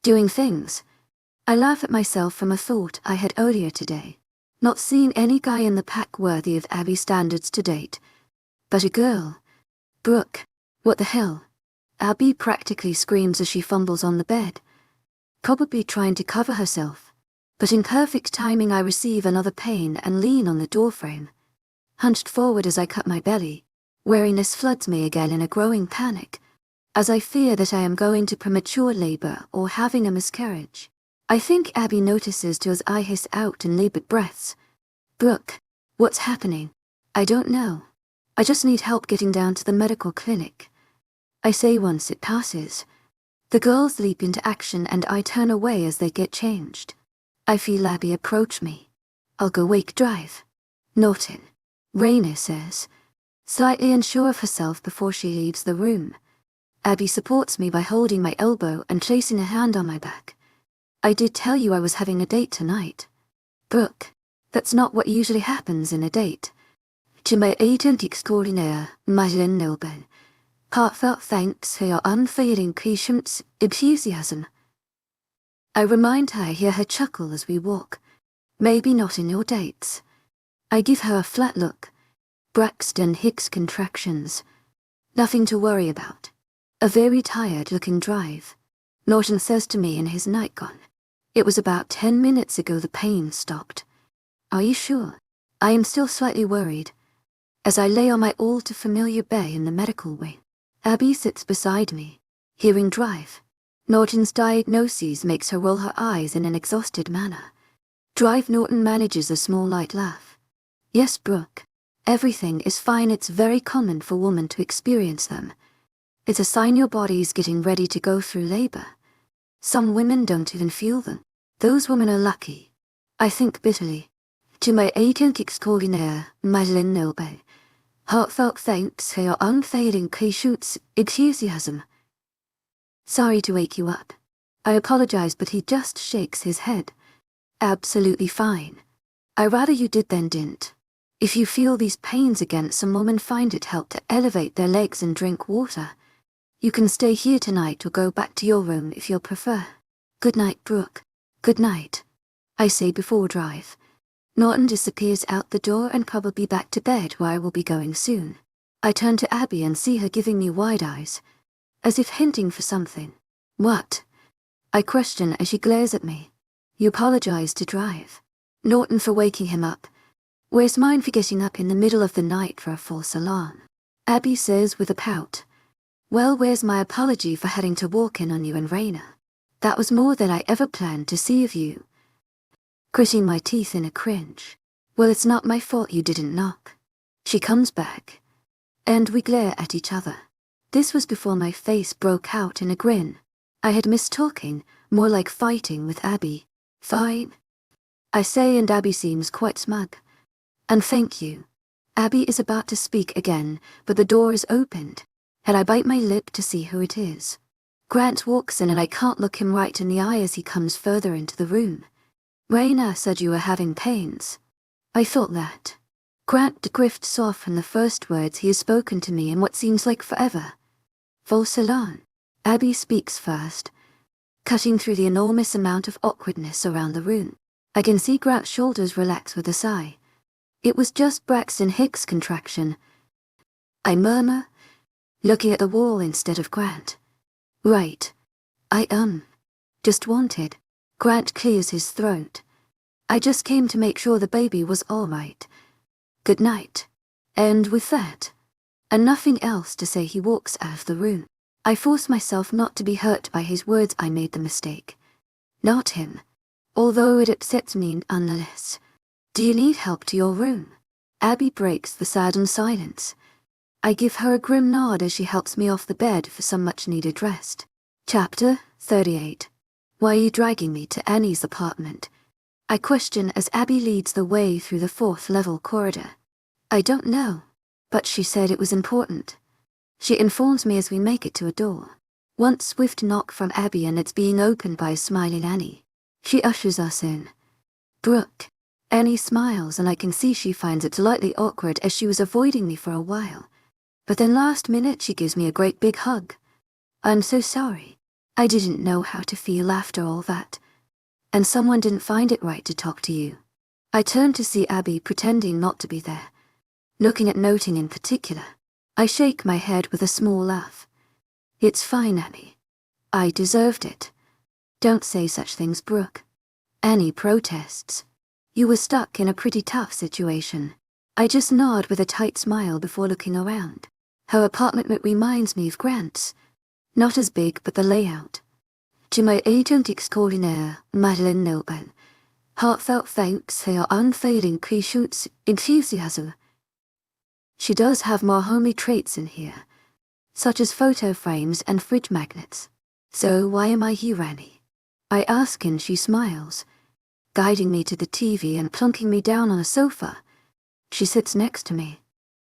Doing things. I laugh at myself from a thought I had earlier today. Not seeing any guy in the pack worthy of Abby standards to date. But a girl. Brooke. What the hell? Abby practically screams as she fumbles on the bed. Probably trying to cover herself. But in perfect timing I receive another pain and lean on the doorframe. Hunched forward as I cut my belly. Weariness floods me again in a growing panic. As I fear that I am going to premature labor or having a miscarriage. I think Abby notices too as I hiss out in labored breaths. Brooke, what's happening? I don't know. I just need help getting down to the medical clinic. I say once it passes. The girls leap into action and I turn away as they get changed. I feel Abby approach me. I'll go wake drive. Norton. Raina says, slightly unsure of herself before she leaves the room. Abby supports me by holding my elbow and placing a hand on my back. I did tell you I was having a date tonight. Brooke, that's not what usually happens in a date. To my agent extraordinaire, Madeleine Nobel. Heartfelt thanks for your unfailing patience, enthusiasm. I remind her I hear her chuckle as we walk. Maybe not in your dates. I give her a flat look. Braxton Hicks contractions. Nothing to worry about. A very tired-looking drive. Norton says to me in his nightgown. It was about 10 minutes ago the pain stopped. Are you sure? I am still slightly worried. As I lay on my all-too-familiar bed in the medical wing, Abby sits beside me, hearing drive. Norton's diagnosis makes her roll her eyes in an exhausted manner. Drive Norton manages a small light laugh. Yes, Brooke. Everything is fine. It's very common for women to experience them. It's a sign your body is getting ready to go through labor. Some women don't even feel them. Those women are lucky. I think bitterly. To my agent extraordinaire, Madeleine Nobel. Heartfelt thanks for your unfailing patience, enthusiasm. Sorry to wake you up. I apologize, but he just shakes his head. Absolutely fine. I rather you did than didn't. If you feel these pains again, some women find it help to elevate their legs and drink water. You can stay here tonight or go back to your room if you'll prefer. Good night, Brooke. Good night. I say before drive. Norton disappears out the door and probably back to bed where I will be going soon. I turn to Abby and see her giving me wide eyes, as if hinting for something. What? I question as she glares at me. You apologize to drive. Norton for waking him up. Where's mine for getting up in the middle of the night for a false alarm? Abby says with a pout. Well, where's my apology for having to walk in on you and Raina? That was more than I ever planned to see of you. Gritting my teeth in a cringe. Well, it's not my fault you didn't knock. She comes back. And we glare at each other. This was before my face broke out in a grin. I had missed talking, more like fighting with Abby. Fine. I say, and Abby seems quite smug. And thank you. Abby is about to speak again, but the door is opened, and I bite my lip to see who it is. Grant walks in and I can't look him right in the eye as he comes further into the room. Raina said you were having pains. I thought that. Grant drifts off from the first words he has spoken to me in what seems like forever. False alarm. Abby speaks first, cutting through the enormous amount of awkwardness around the room. I can see Grant's shoulders relax with a sigh. It was just Braxton Hicks' contraction. I murmur, looking at the wall instead of Grant. Right. Just wanted. Grant clears his throat. I just came to make sure the baby was all right. Good night. And with that, and nothing else to say, he walks out of the room. I force myself not to be hurt by his words. I made the mistake. Not him. Although it upsets me nonetheless. Do you need help to your room? Abby breaks the saddened silence. I give her a grim nod as she helps me off the bed for some much-needed rest. Chapter 38. Why are you dragging me to Annie's apartment? I question as Abby leads the way through the 4th-level corridor. I don't know, but she said it was important. She informs me as we make it to a door. One swift knock from Abby and it's being opened by a smiling Annie. She ushers us in. Brooke. Annie smiles and I can see she finds it slightly awkward as she was avoiding me for a while. But then last minute she gives me a great big hug. I'm so sorry. I didn't know how to feel after all that. And someone didn't find it right to talk to you. I turned to see Abby pretending not to be there, looking at noting in particular. I shake my head with a small laugh. It's fine, Annie. I deserved it. Don't say such things, Brooke. Annie protests. You were stuck in a pretty tough situation. I just nod with a tight smile before looking around. Her apartment reminds me of Grant's. Not as big, but the layout. To my agent extraordinaire, Madeleine Noble, heartfelt thanks for your unfailing patience, enthusiasm. She does have more homely traits in here, such as photo frames and fridge magnets. So why am I here, Annie? I ask and she smiles, guiding me to the TV and plunking me down on a sofa. She sits next to me.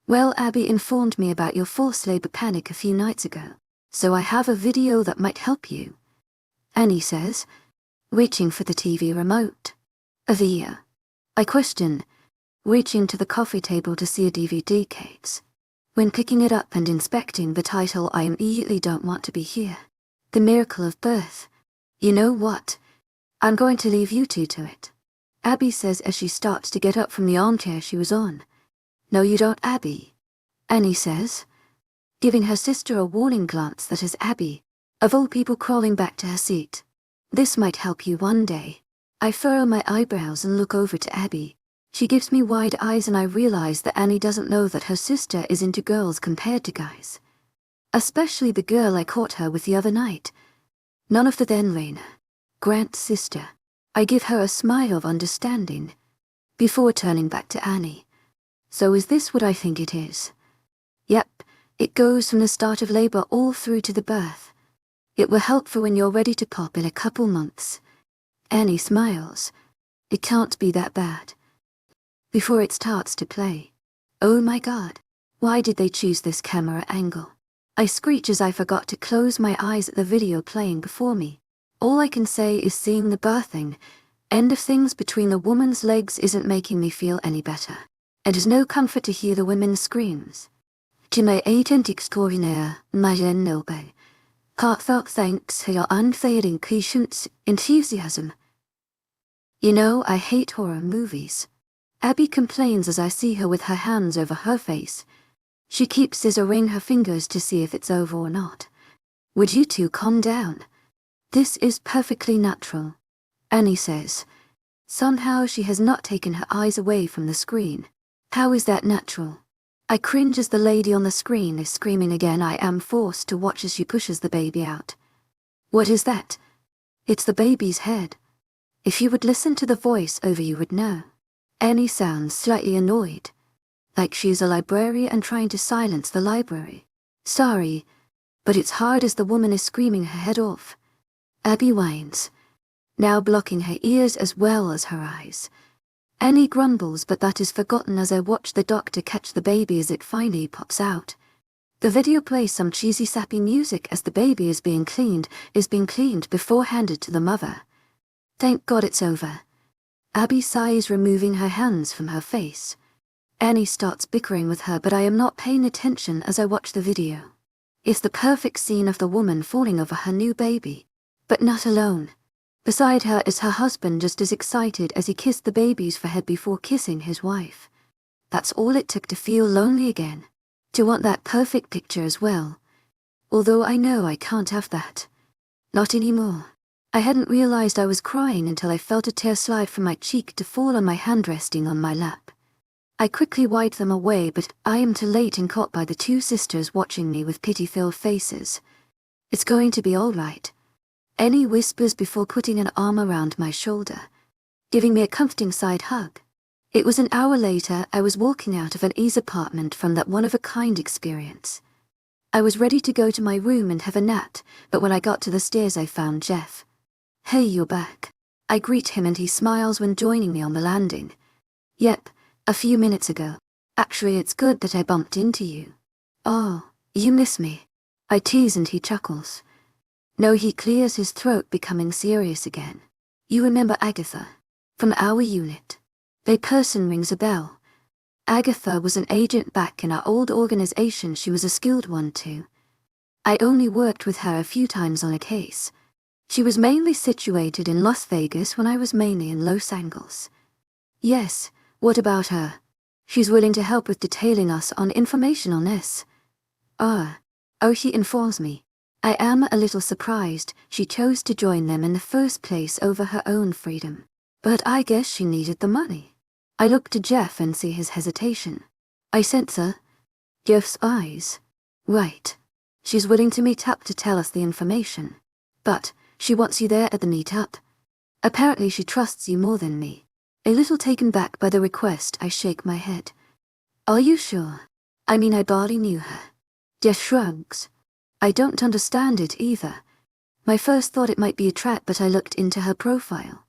Well, Abby informed me about your forced labor panic a few nights ago, so I have a video that might help you, Annie says, reaching for the TV remote. A video? I question, reaching to the coffee table to see a DVD case. When picking it up and inspecting the title, I immediately don't want to be here. The Miracle of Birth. You know what? I'm going to leave you two to it, Abby says as she starts to get up from the armchair she was on. No you don't, Abby, Annie says, giving her sister a warning glance that has Abby, of all people, crawling back to her seat. This might help you one day. I furrow my eyebrows and look over to Abby. She gives me wide eyes and I realize that Annie doesn't know that her sister is into girls compared to guys. Especially the girl I caught her with the other night. None of the then Raina, Grant's sister. I give her a smile of understanding, before turning back to Annie. So is this what I think it is? Yep, it goes from the start of labor all through to the birth. It will help for when you're ready to pop in a couple months. Annie smiles. It can't be that bad. Before it starts to play. Oh my God, why did they choose this camera angle? I screech as I forgot to close my eyes at the video playing before me. All I can say is seeing the birthing, end of things between the woman's legs isn't making me feel any better. It is no comfort to hear the women's screams. To my agent extraordinaire, Madeleine Noble, heartfelt thanks for your unfailing patience, enthusiasm. You know, I hate horror movies. Abby complains as I see her with her hands over her face. She keeps scissoring her fingers to see if it's over or not. Would you two calm down? This is perfectly natural, Annie says. Somehow she has not taken her eyes away from the screen. How is that natural? I cringe as the lady on the screen is screaming again. I am forced to watch as she pushes the baby out. What is that? It's the baby's head. If you would listen to the voice over, you would know. Annie sounds slightly annoyed, like she's a librarian trying to silence the library. Sorry, but it's hard as the woman is screaming her head off. Abby whines, now blocking her ears as well as her eyes. Annie grumbles, but that is forgotten as I watch the doctor catch the baby as it finally pops out. The video plays some cheesy sappy music as the baby is being cleaned before handed to the mother. Thank God it's over. Abby sighs, removing her hands from her face. Annie starts bickering with her, but I am not paying attention as I watch the video. It's the perfect scene of the woman falling over her new baby, but not alone. Beside her is her husband, just as excited as he kissed the baby's forehead before kissing his wife. That's all it took to feel lonely again, to want that perfect picture as well. Although I know I can't have that. Not anymore. I hadn't realized I was crying until I felt a tear slide from my cheek to fall on my hand resting on my lap. I quickly wipe them away, but I am too late and caught by the two sisters watching me with pity-filled faces. It's going to be all right, Annie whispers before putting an arm around my shoulder, giving me a comforting side hug. It was an hour later I was walking out of an ease apartment from that one-of-a-kind experience. I was ready to go to my room and have a nap, but when I got to the stairs I found Jeff. Hey, you're back. I greet him and he smiles when joining me on the landing. Yep, a few minutes ago. Actually, it's good that I bumped into you. Oh, you miss me. I tease and he chuckles. No, he clears his throat, becoming serious again. You remember Agatha? From our unit. The person rings a bell. Agatha was an agent back in our old organization. She was a skilled one too. I only worked with her a few times on a case. She was mainly situated in Las Vegas when I was mainly in Los Angeles. Yes, what about her? She's willing to help with detailing us on information on this. Oh, she informs me. I am a little surprised she chose to join them in the first place over her own freedom. But I guess she needed the money. I look to Jeff and see his hesitation. I censor Jeff's eyes. Right. She's willing to meet up to tell us the information. But she wants you there at the meet-up. Apparently she trusts you more than me. A little taken back by the request, I shake my head. Are you sure? I mean, I barely knew her. Jeff shrugs. I don't understand it either. My first thought it might be a trap, but I looked into her profile.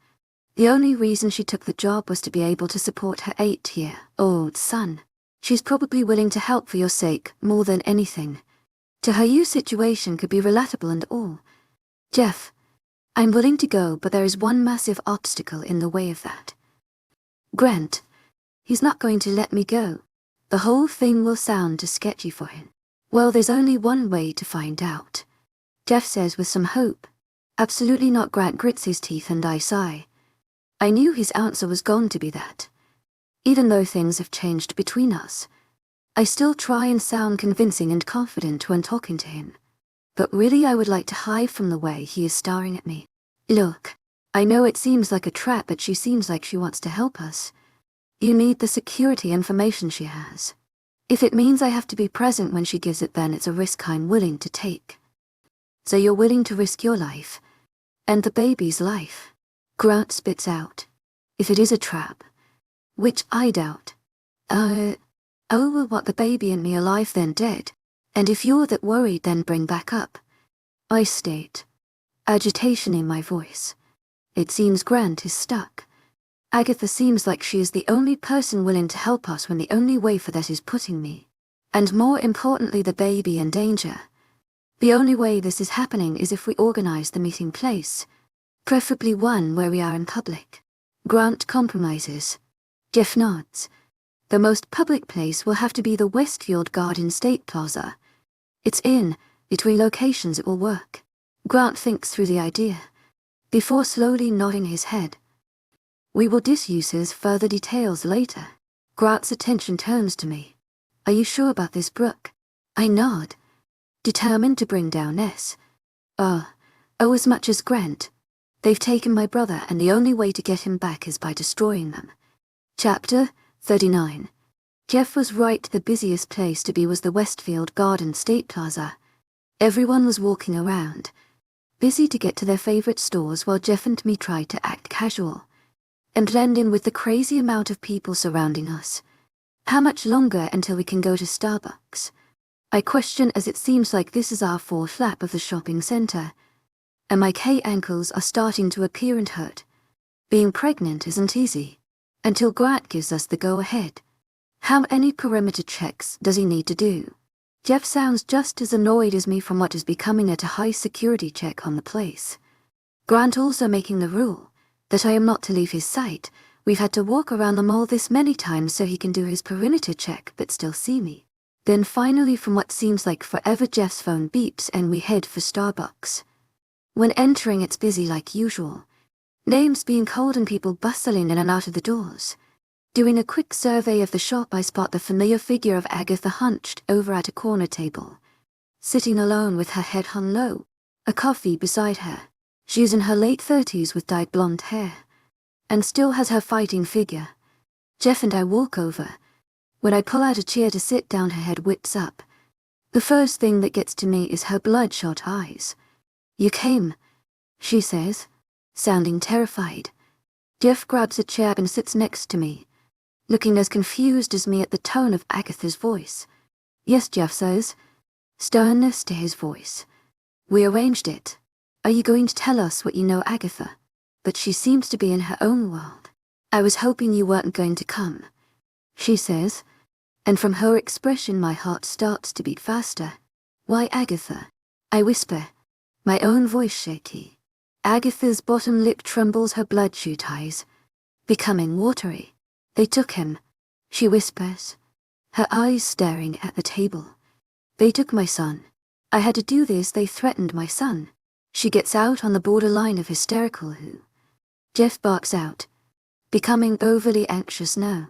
The only reason she took the job was to be able to support her 8-year-old son. She's probably willing to help for your sake more than anything. To her, your situation could be relatable and all. Jeff, I'm willing to go, but there is one massive obstacle in the way of that. Grant, he's not going to let me go. The whole thing will sound too sketchy for him. Well, there's only one way to find out. Jeff says with some hope. Absolutely not. Grant grits his teeth and I sigh. I knew his answer was going to be that. Even though things have changed between us, I still try and sound convincing and confident when talking to him. But really I would like to hide from the way he is staring at me. Look, I know it seems like a trap, but she seems like she wants to help us. You need the security information she has. If it means I have to be present when she gives it, then it's a risk I'm willing to take. So you're willing to risk your life, and the baby's life? Grant spits out. If it is a trap, which I doubt. Well, what, the baby and me alive then dead? And if you're that worried, then bring back up. I state, agitation in my voice. It seems Grant is stuck. Agatha seems like she is the only person willing to help us when the only way for that is putting me, and more importantly, the baby in danger. The only way this is happening is if we organize the meeting place, preferably one where we are in public. Grant compromises. Jeff nods. The most public place will have to be the Westfield Garden State Plaza. It's in between locations it will work. Grant thinks through the idea, before slowly nodding his head. We will disuse further details later. Grant's attention turns to me. Are you sure about this, Brooke? I nod, determined to bring down S. As much as Grant. They've taken my brother, and the only way to get him back is by destroying them. Chapter 39. Jeff was right. The busiest place to be was the Westfield Garden State Plaza. Everyone was walking around, busy to get to their favorite stores, while Jeff and me tried to act casual and blend in with the crazy amount of people surrounding us. How much longer until we can go to Starbucks? I question, as it seems like this is our fourth lap of the shopping center, and my ankles are starting to appear and hurt. Being pregnant isn't easy, until Grant gives us the go-ahead. How many perimeter checks does he need to do? Jeff sounds just as annoyed as me from what is becoming a high security check on the place. Grant also making the rule that I am not to leave his sight. We've had to walk around the mall this many times so he can do his perimeter check but still see me. Then finally, from what seems like forever, Jeff's phone beeps and we head for Starbucks. When entering, it's busy like usual. Names being called and people bustling in and out of the doors. Doing a quick survey of the shop, I spot the familiar figure of Agatha hunched over at a corner table, sitting alone with her head hung low, a coffee beside her. She's in her late 30s with dyed blonde hair, and still has her fighting figure. Jeff and I walk over. When I pull out a chair to sit down, her head whips up. The first thing that gets to me is her bloodshot eyes. You came, she says, sounding terrified. Jeff grabs a chair and sits next to me, looking as confused as me at the tone of Agatha's voice. Yes, Jeff says, sternness to his voice. We arranged it. Are you going to tell us what you know, Agatha? But she seems to be in her own world. I was hoping you weren't going to come, she says, and from her expression my heart starts to beat faster. Why, Agatha? I whisper, my own voice shaky. Agatha's bottom lip trembles, her bloodshot eyes becoming watery. They took him. she whispers, her eyes staring at the table. They took my son. I had to do this, they threatened my son. She gets out on the borderline of hysterical. Jeff barks out, becoming overly anxious now.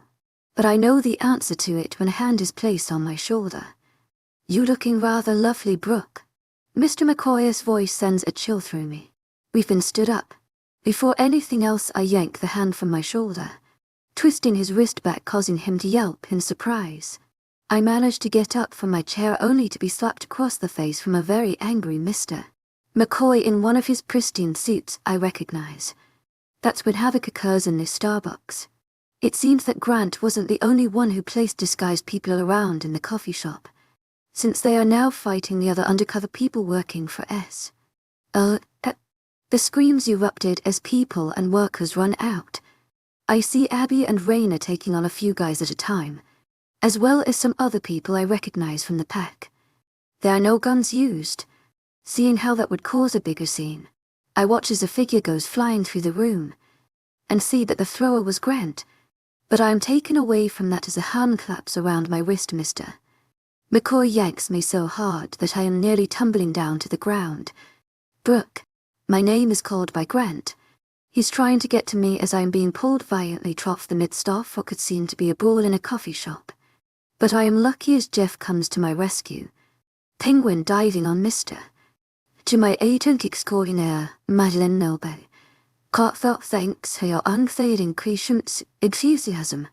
But I know the answer to it when a hand is placed on my shoulder. You looking rather lovely, Brooke. Mr. McCoy's voice sends a chill through me. We've been stood up. Before anything else, I yank the hand from my shoulder, twisting his wrist back, causing him to yelp in surprise. I managed to get up from my chair only to be slapped across the face from a very angry Mr. McCoy in one of his pristine suits I recognize. That's when havoc occurs in this Starbucks. It seems that Grant wasn't the only one who placed disguised people around in the coffee shop, since they are now fighting the other undercover people working for S. The screams erupted as people and workers run out. I see Abby and Raina taking on a few guys at a time, as well as some other people I recognize from the pack. There are no guns used. Seeing how that would cause a bigger scene, I watch as a figure goes flying through the room, and see that the thrower was Grant, but I am taken away from that as a hand claps around my wrist. Mr. McCoy yanks me so hard that I am nearly tumbling down to the ground. Brooke, my name is called by Grant. He's trying to get to me as I am being pulled violently off the midst of what could seem to be a brawl in a coffee shop. But I am lucky as Jeff comes to my rescue, Penguin diving on Mr. To my agent extraordinaire, Madeleine Noble. Heartfelt thanks for your unfailing enthusiasm.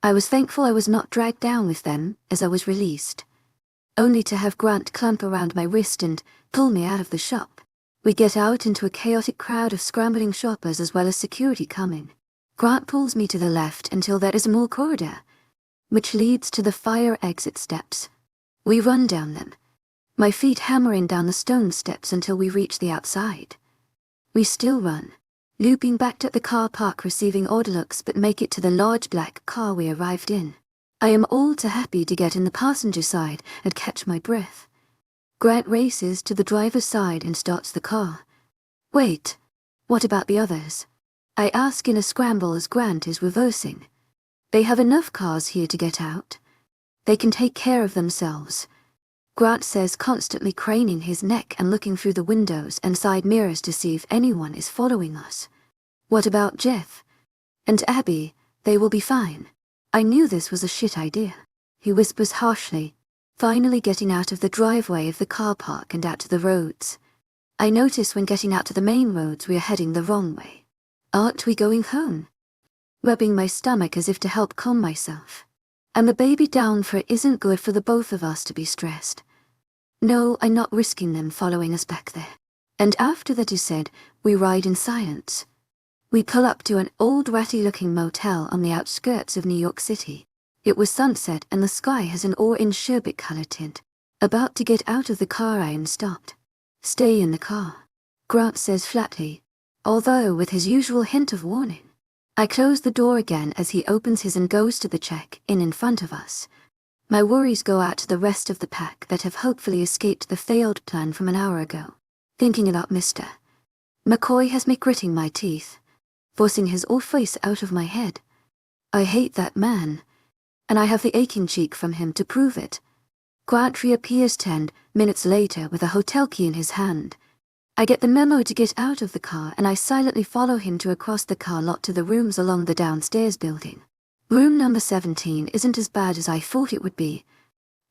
I was thankful I was not dragged down with them as I was released, only to have Grant clamp around my wrist and pull me out of the shop. We get out into a chaotic crowd of scrambling shoppers as well as security coming. Grant pulls me to the left until there is a more corridor, which leads to the fire exit steps. We run down them, my feet hammering down the stone steps until we reach the outside. We still run, looping back to the car park, receiving audiobooks, but make it to the large black car we arrived in. I am all too happy to get in the passenger side and catch my breath. Grant races to the driver's side and starts the car. Wait, what about the others? I ask in a scramble as Grant is reversing. They have enough cars here to get out. They can take care of themselves, Grant says, constantly craning his neck and looking through the windows and side mirrors to see if anyone is following us. What about Jeff? And Abby? They will be fine. I knew this was a shit idea, he whispers harshly, finally getting out of the driveway of the car park and out to the roads. I notice when getting out to the main roads we are heading the wrong way. Aren't we going home? Rubbing my stomach as if to help calm myself. And the baby down, for it isn't good for the both of us to be stressed. No, I'm not risking them following us back there. And after that is said, we ride in silence. We pull up to an old ratty-looking motel on the outskirts of New York City. It was sunset and the sky has an orange sherbet color tint. About to get out of the car I am stopped. Stay in the car, Grant says flatly, although with his usual hint of warning. I close the door again as he opens his and goes to the check-in front of us. My worries go out to the rest of the pack that have hopefully escaped the failed plan from an hour ago. Thinking about Mr. McCoy has me gritting my teeth, forcing his old face out of my head. I hate that man, and I have the aching cheek from him to prove it. Grant reappears 10 minutes later with a hotel key in his hand. I get the memo to get out of the car and I silently follow him to across the car lot to the rooms along the downstairs building. Room number 17 isn't as bad as I thought it would be.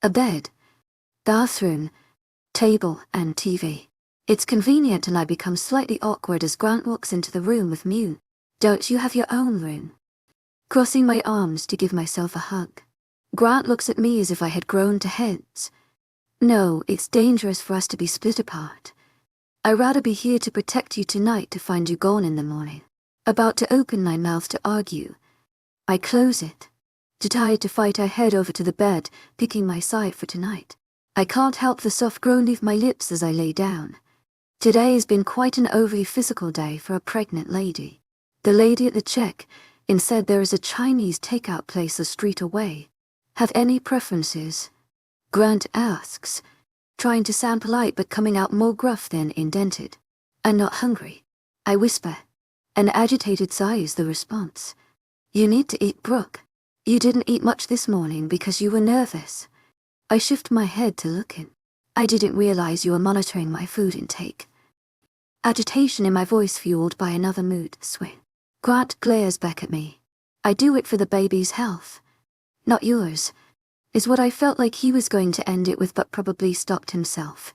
A bed, bathroom, table, and TV. It's convenient and I become slightly awkward as Grant walks into the room with Moon. Don't you have your own room? Crossing my arms to give myself a hug. Grant looks at me as if I had grown to heads. No, it's dangerous for us to be split apart. I'd rather be here to protect you tonight to find you gone in the morning. About to open my mouth to argue, I close it. Too tired to fight, I head over to the bed, picking my side for tonight. I can't help the soft groan leave my lips as I lay down. Today has been quite an overly physical day for a pregnant lady. The lady at the check-in said there is a Chinese takeout place a street away. Have any preferences? Grant asks, trying to sound polite but coming out more gruff than indented. I'm not hungry, I whisper. An agitated sigh is the response. You need to eat, Brooke. You didn't eat much this morning because you were nervous. I shift my head to look in. I didn't realize you were monitoring my food intake. Agitation in my voice fueled by another mood swing. Grant glares back at me. I do it for the baby's health. Not yours, is what I felt like he was going to end it with, but probably stopped himself.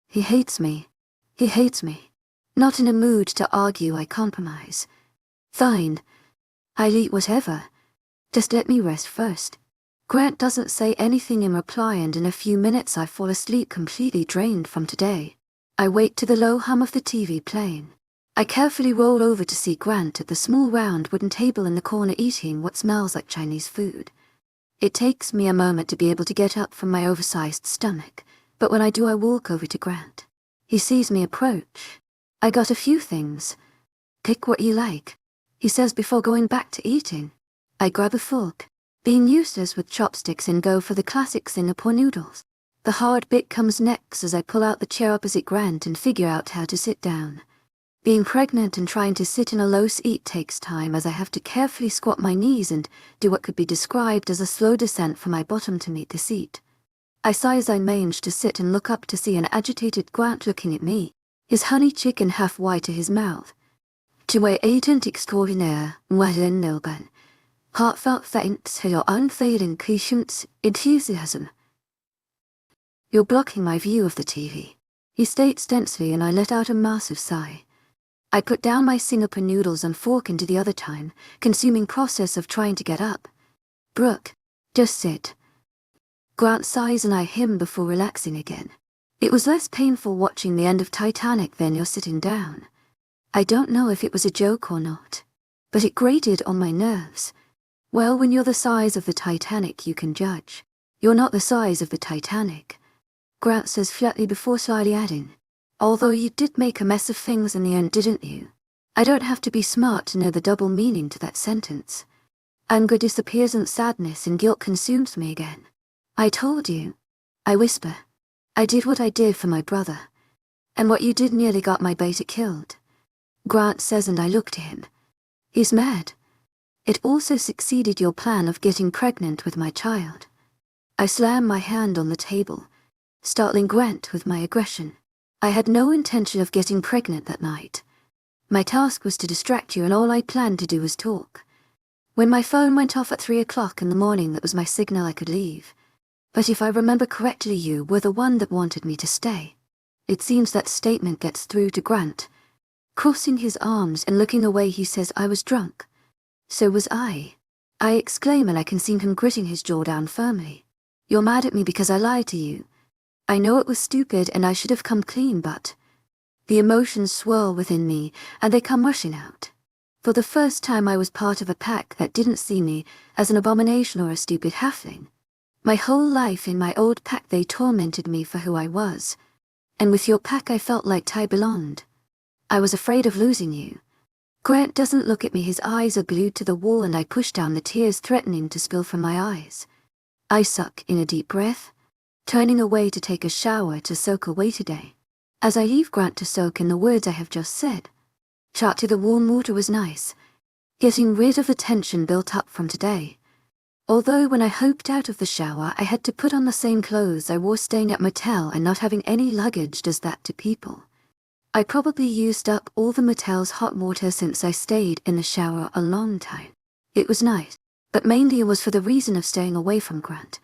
He hates me. He hates me. Not in a mood to argue, I compromise. Fine. I'll eat whatever. Just let me rest first. Grant doesn't say anything in reply, and in a few minutes I fall asleep completely drained from today. I wait to the low hum of the TV playing. I carefully roll over to see Grant at the small round wooden table in the corner eating what smells like Chinese food. It takes me a moment to be able to get up from my oversized stomach, but when I do I walk over to Grant. He sees me approach. I got a few things. Pick what you like, he says before going back to eating. I grab a fork, being useless with chopsticks, and go for the classic Singapore noodles. The hard bit comes next as I pull out the chair opposite Grant and figure out how to sit down. Being pregnant and trying to sit in a low seat takes time, as I have to carefully squat my knees and do what could be described as a slow descent from my bottom to meet the seat. I sigh as I manage to sit and look up to see an agitated Grant looking at me, his honey chicken half wide to his mouth. Tu es agent extraordinaire, Moyen Nilban. Heartfelt thanks for your unfailing patience, enthusiasm. You're blocking my view of the TV, he states densely, and I let out a massive sigh. I put down my Singapore noodles and fork into the other time, consuming process of trying to get up. Brooke, just sit. Grant sighs and I him before relaxing again. It was less painful watching the end of Titanic than you're sitting down. I don't know if it was a joke or not, but it grated on my nerves. Well, when you're the size of the Titanic you can judge. You're not the size of the Titanic, Grant says flatly before slyly adding, although you did make a mess of things in the end, didn't you? I don't have to be smart to know the double meaning to that sentence. Anger disappears and sadness and guilt consumes me again. I told you. I whisper. I did what I did for my brother. And what you did nearly got my beta killed. Grant says, and I look to him. He's mad. It also succeeded your plan of getting pregnant with my child. I slam my hand on the table, startling Grant with my aggression. I had no intention of getting pregnant that night. My task was to distract you, and all I planned to do was talk. When my phone went off at 3 o'clock in the morning, that was my signal I could leave. But if I remember correctly, you were the one that wanted me to stay. It seems that statement gets through to Grant. Crossing his arms and looking away, he says I was drunk. So was I exclaim, and I can see him gritting his jaw down firmly. You're mad at me because I lied to you. I know it was stupid and I should have come clean, but the emotions swirl within me and they come rushing out. For the first time I was part of a pack that didn't see me as an abomination or a stupid halfling. My whole life in my old pack they tormented me for who I was. And with your pack I felt like I belonged. I was afraid of losing you. Grant doesn't look at me, his eyes are glued to the wall, and I push down the tears threatening to spill from my eyes. I suck in a deep breath, turning away to take a shower to soak away today. As I leave Grant to soak in the words I have just said, shot to the warm water was nice, getting rid of the tension built up from today. Although when I hopped out of the shower I had to put on the same clothes I wore staying at motel, and not having any luggage does that to people. I probably used up all the motel's hot water since I stayed in the shower a long time. It was nice, but mainly it was for the reason of staying away from Grant.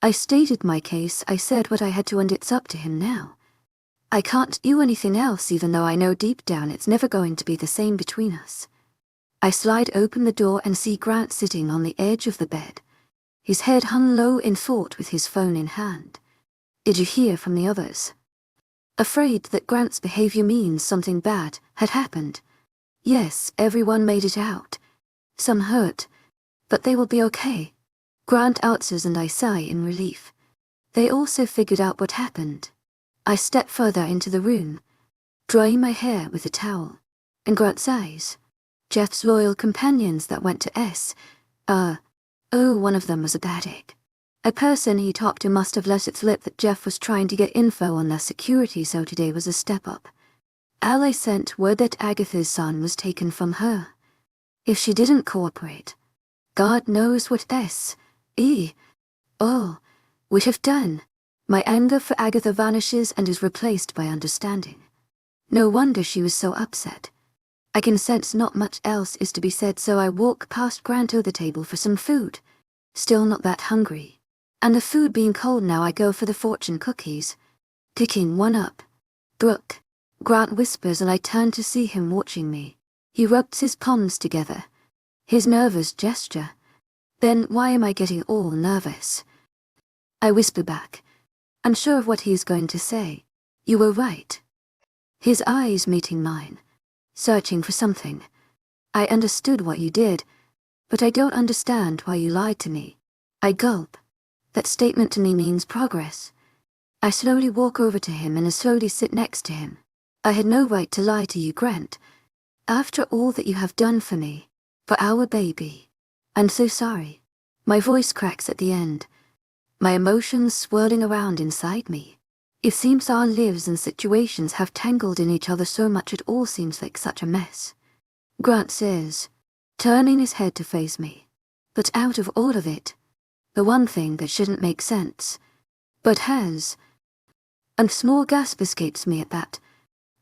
I stated my case, I said what I had to, and it's up to him now. I can't do anything else, even though I know deep down it's never going to be the same between us. I slide open the door and see Grant sitting on the edge of the bed, his head hung low in thought with his phone in hand. Did you hear from the others? Afraid that Grant's behavior means something bad had happened. Yes, everyone made it out. Some hurt, but they will be okay. Grant answers and I sigh in relief. They also figured out what happened. I step further into the room, drying my hair with a towel, and Grant sighs. Jeff's loyal companions that went to S. One of them was a bad egg. A person he talked to must have let it slip that Jeff was trying to get info on their security, so today was a step up. Ally sent word that Agatha's son was taken from her. If she didn't cooperate, God knows what S.E.O. would have done. My anger for Agatha vanishes and is replaced by understanding. No wonder she was so upset. I can sense not much else is to be said, so I walk past Grant to the table for some food. Still not that hungry. And the food being cold now, I go for the fortune cookies. Picking one up. Brooke, Grant whispers, and I turn to see him watching me. He rubs his palms together. His nervous gesture. Then why am I getting all nervous? I whisper back, unsure of what he is going to say. You were right. His eyes meeting mine, searching for something. I understood what you did, but I don't understand why you lied to me. I gulp. That statement to me means progress. I slowly walk over to him and slowly sit next to him. I had no right to lie to you, Grant. After all that you have done for me, for our baby. I'm so sorry. My voice cracks at the end. My emotions swirling around inside me. It seems our lives and situations have tangled in each other so much it all seems like such a mess. Grant says, turning his head to face me. But out of all of it, the one thing that shouldn't make sense, but has. A small gasp escapes me at that.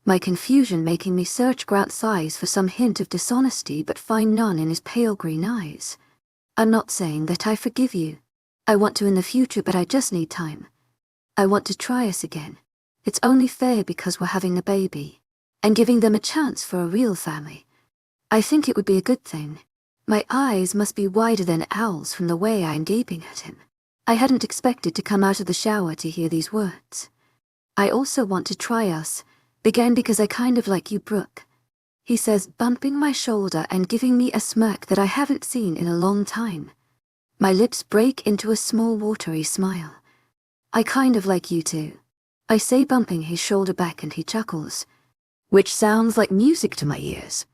My confusion making me search Grant's eyes for some hint of dishonesty but find none in his pale green eyes. I'm not saying that I forgive you. I want to in the future, but I just need time. I want to try us again. It's only fair because we're having a baby, and giving them a chance for a real family. I think it would be a good thing. My eyes must be wider than owls from the way I'm gaping at him. I hadn't expected to come out of the shower to hear these words. I also want to try us, again because I kind of like you, Brooke. He says, bumping my shoulder and giving me a smirk that I haven't seen in a long time. My lips break into a small watery smile. I kind of like you too. I say, bumping his shoulder back, and he chuckles, which sounds like music to my ears.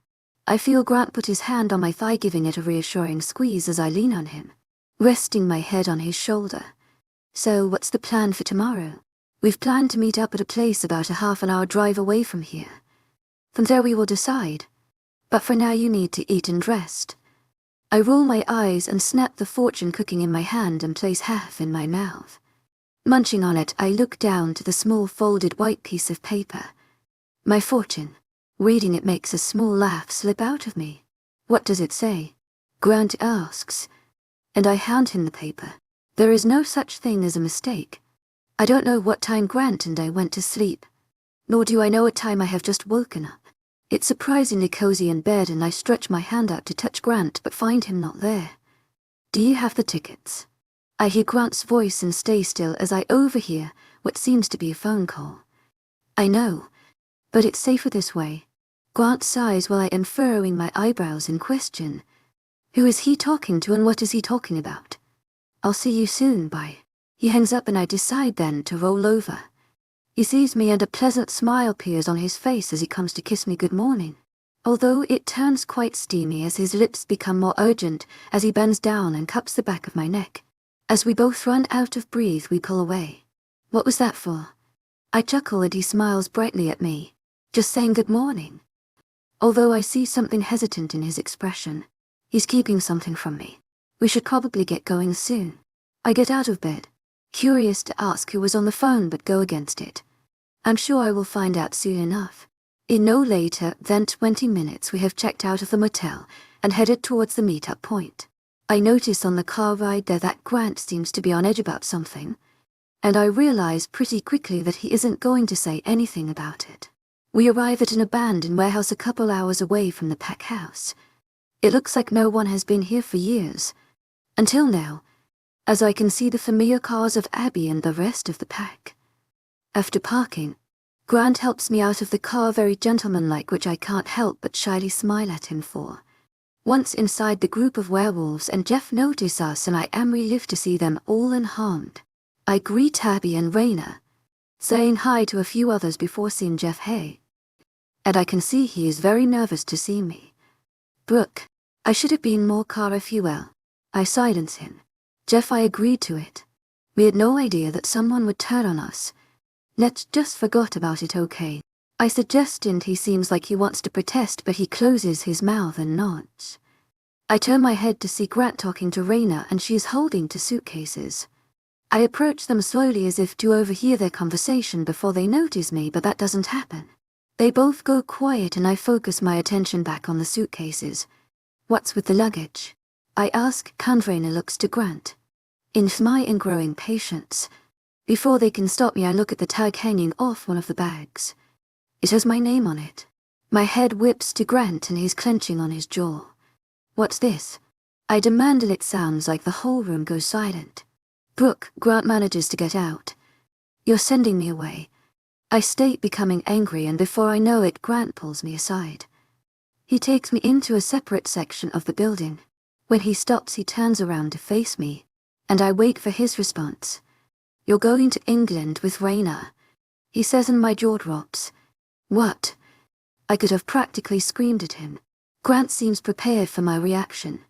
I feel Grant put his hand on my thigh, giving it a reassuring squeeze as I lean on him, resting my head on his shoulder. So what's the plan for tomorrow? We've planned to meet up at a place about a half-an-hour drive away from here. From there we will decide. But for now you need to eat and rest. I roll my eyes and snap the fortune cooking in my hand and place half in my mouth. Munching on it, I look down to the small folded white piece of paper. My fortune. Reading it makes a small laugh slip out of me. What does it say? Grant asks. And I hand him the paper. There is no such thing as a mistake. I don't know what time Grant and I went to sleep. Nor do I know what time I have just woken up. It's surprisingly cozy in bed, and I stretch my hand out to touch Grant but find him not there. Do you have the tickets? I hear Grant's voice and stay still as I overhear what seems to be a phone call. I know, but it's safer this way. Grant sighs while I am furrowing my eyebrows in question. Who is he talking to and what is he talking about? I'll see you soon, bye. He hangs up and I decide then to roll over. He sees me and a pleasant smile appears on his face as he comes to kiss me good morning. Although it turns quite steamy as his lips become more urgent as he bends down and cups the back of my neck. As we both run out of breath, we pull away. What was that for? I chuckle and he smiles brightly at me. Just saying good morning. Although I see something hesitant in his expression. He's keeping something from me. We should probably get going soon. I get out of bed, curious to ask who was on the phone but go against it. I'm sure I will find out soon enough. In no later than 20 minutes we have checked out of the motel and headed towards the meet-up point. I notice on the car ride there that Grant seems to be on edge about something, and I realize pretty quickly that he isn't going to say anything about it. We arrive at an abandoned warehouse a couple hours away from the pack house. It looks like no one has been here for years. Until now, as I can see the familiar cars of Abby and the rest of the pack. After parking, Grant helps me out of the car very gentlemanlike, which I can't help but shyly smile at him for. Once inside, the group of werewolves and Jeff notice us and I am relieved to see them all unharmed. I greet Abby and Raina, saying hi to a few others before seeing Jeff. Hey. And I can see he is very nervous to see me. Brooke, I should have been more car if you will. I silence him. Jeff, I agreed to it. We had no idea that someone would turn on us. Let's just forgot about it, okay? I suggest, and he seems like he wants to protest, but he closes his mouth and nods. I turn my head to see Grant talking to Raina, and she is holding two suitcases. I approach them slowly as if to overhear their conversation before they notice me, but that doesn't happen. They both go quiet and I focus my attention back on the suitcases. What's with the luggage? I ask, and Raina looks to Grant. In my growing patience, before they can stop me, I look at the tag hanging off one of the bags. It has my name on it. My head whips to Grant and he's clenching on his jaw. What's this? I demand, and it sounds like the whole room goes silent. Brooke, Grant manages to get out. You're sending me away. I state, becoming angry, and before I know it, Grant pulls me aside. He takes me into a separate section of the building. When he stops, he turns around to face me, and I wait for his response. You're going to England with Raina, he says, and my jaw drops. What? I could have practically screamed at him. Grant seems prepared for my reaction.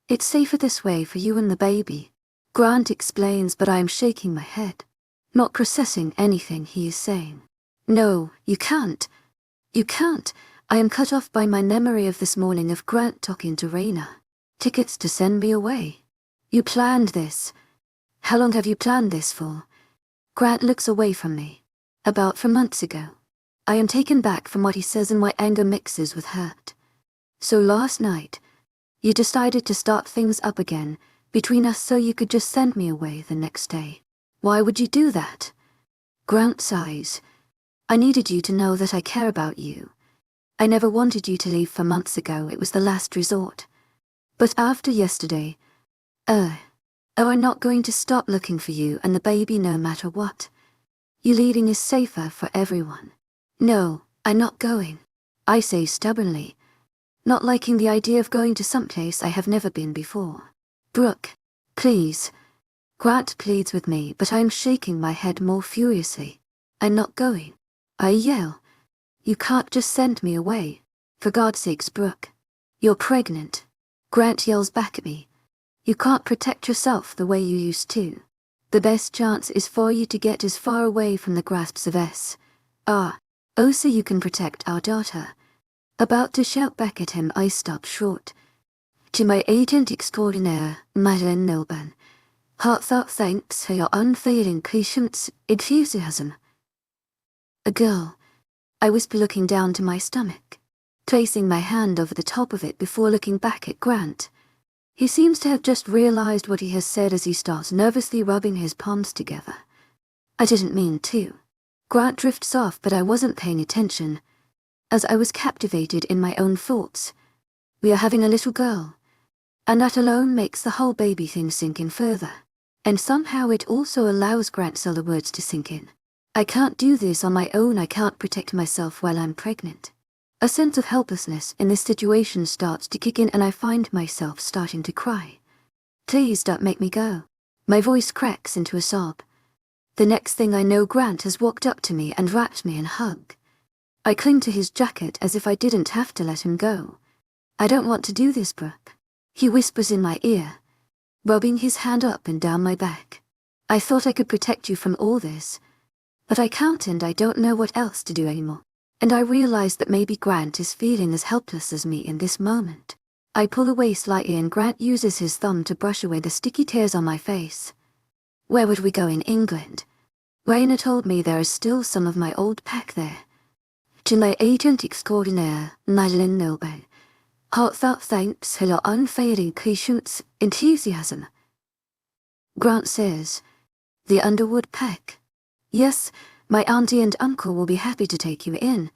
It's safer this way for you and the baby, Grant explains, but I am shaking my head, not processing anything he is saying. No, you can't. You can't. I am cut off by my memory of this morning of Grant talking to Raina. Tickets to send me away. You planned this. How long have you planned this for? Grant looks away from me. About 4 months ago. I am taken back from what he says and my anger mixes with hurt. So last night, you decided to start things up again between us so you could just send me away the next day. Why would you do that? Grant sighs. I needed you to know that I care about you. I never wanted you to leave 4 months ago. It was the last resort. But after yesterday, I'm not going to stop looking for you and the baby no matter what. You leaving is safer for everyone. No, I'm not going, I say stubbornly, not liking the idea of going to someplace I have never been before. Brooke, please. Grant pleads with me, but I am shaking my head more furiously. I'm not going. I yell. You can't just send me away. For God's sakes, Brooke. You're pregnant. Grant yells back at me. You can't protect yourself the way you used to. The best chance is for you to get as far away from the grasps of so you can protect our daughter. About to shout back at him, I stop short. To my agent extraordinaire, Madeleine Milburn, heartfelt thanks for your unfailing patience, enthusiasm. A girl, I whisper, looking down to my stomach, placing my hand over the top of it before looking back at Grant. He seems to have just realized what he has said as he starts nervously rubbing his palms together. I didn't mean to. Grant drifts off, but I wasn't paying attention, as I was captivated in my own thoughts. We are having a little girl, and that alone makes the whole baby thing sink in further. And somehow it also allows Grant's other words to sink in. I can't do this on my own. I can't protect myself while I'm pregnant. A sense of helplessness in this situation starts to kick in, and I find myself starting to cry. Please don't make me go. My voice cracks into a sob. The next thing I know, Grant has walked up to me and wrapped me in a hug. I cling to his jacket as if I didn't have to let him go. I don't want to do this, Brooke, he whispers in my ear, rubbing his hand up and down my back. I thought I could protect you from all this, but I can't, and I don't know what else to do anymore. And I realize that maybe Grant is feeling as helpless as me in this moment. I pull away slightly and Grant uses his thumb to brush away the sticky tears on my face. Where would we go in England? Raina told me there is still some of my old pack there. To my agent extraordinaire, Madeleine Milburn, heartfelt thanks for your unfailing patience, enthusiasm. Grant says, the Underwood pack. Yes, my auntie and uncle will be happy to take you in.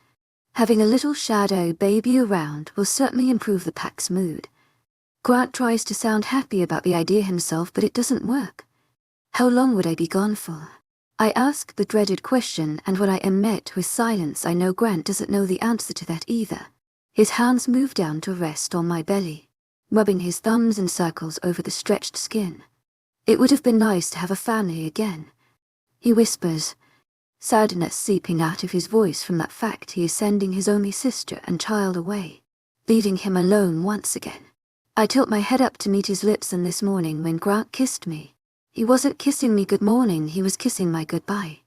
Having a little shadow baby around will certainly improve the pack's mood. Grant tries to sound happy about the idea himself, but it doesn't work. How long would I be gone for? I ask the dreaded question, and when I am met with silence, I know Grant doesn't know the answer to that either. His hands move down to rest on my belly, rubbing his thumbs in circles over the stretched skin. It would have been nice to have a family again, he whispers, sadness seeping out of his voice from that fact he is sending his only sister and child away, leaving him alone once again. I tilt my head up to meet his lips, and this morning when Grant kissed me, he wasn't kissing me good morning, he was kissing my goodbye.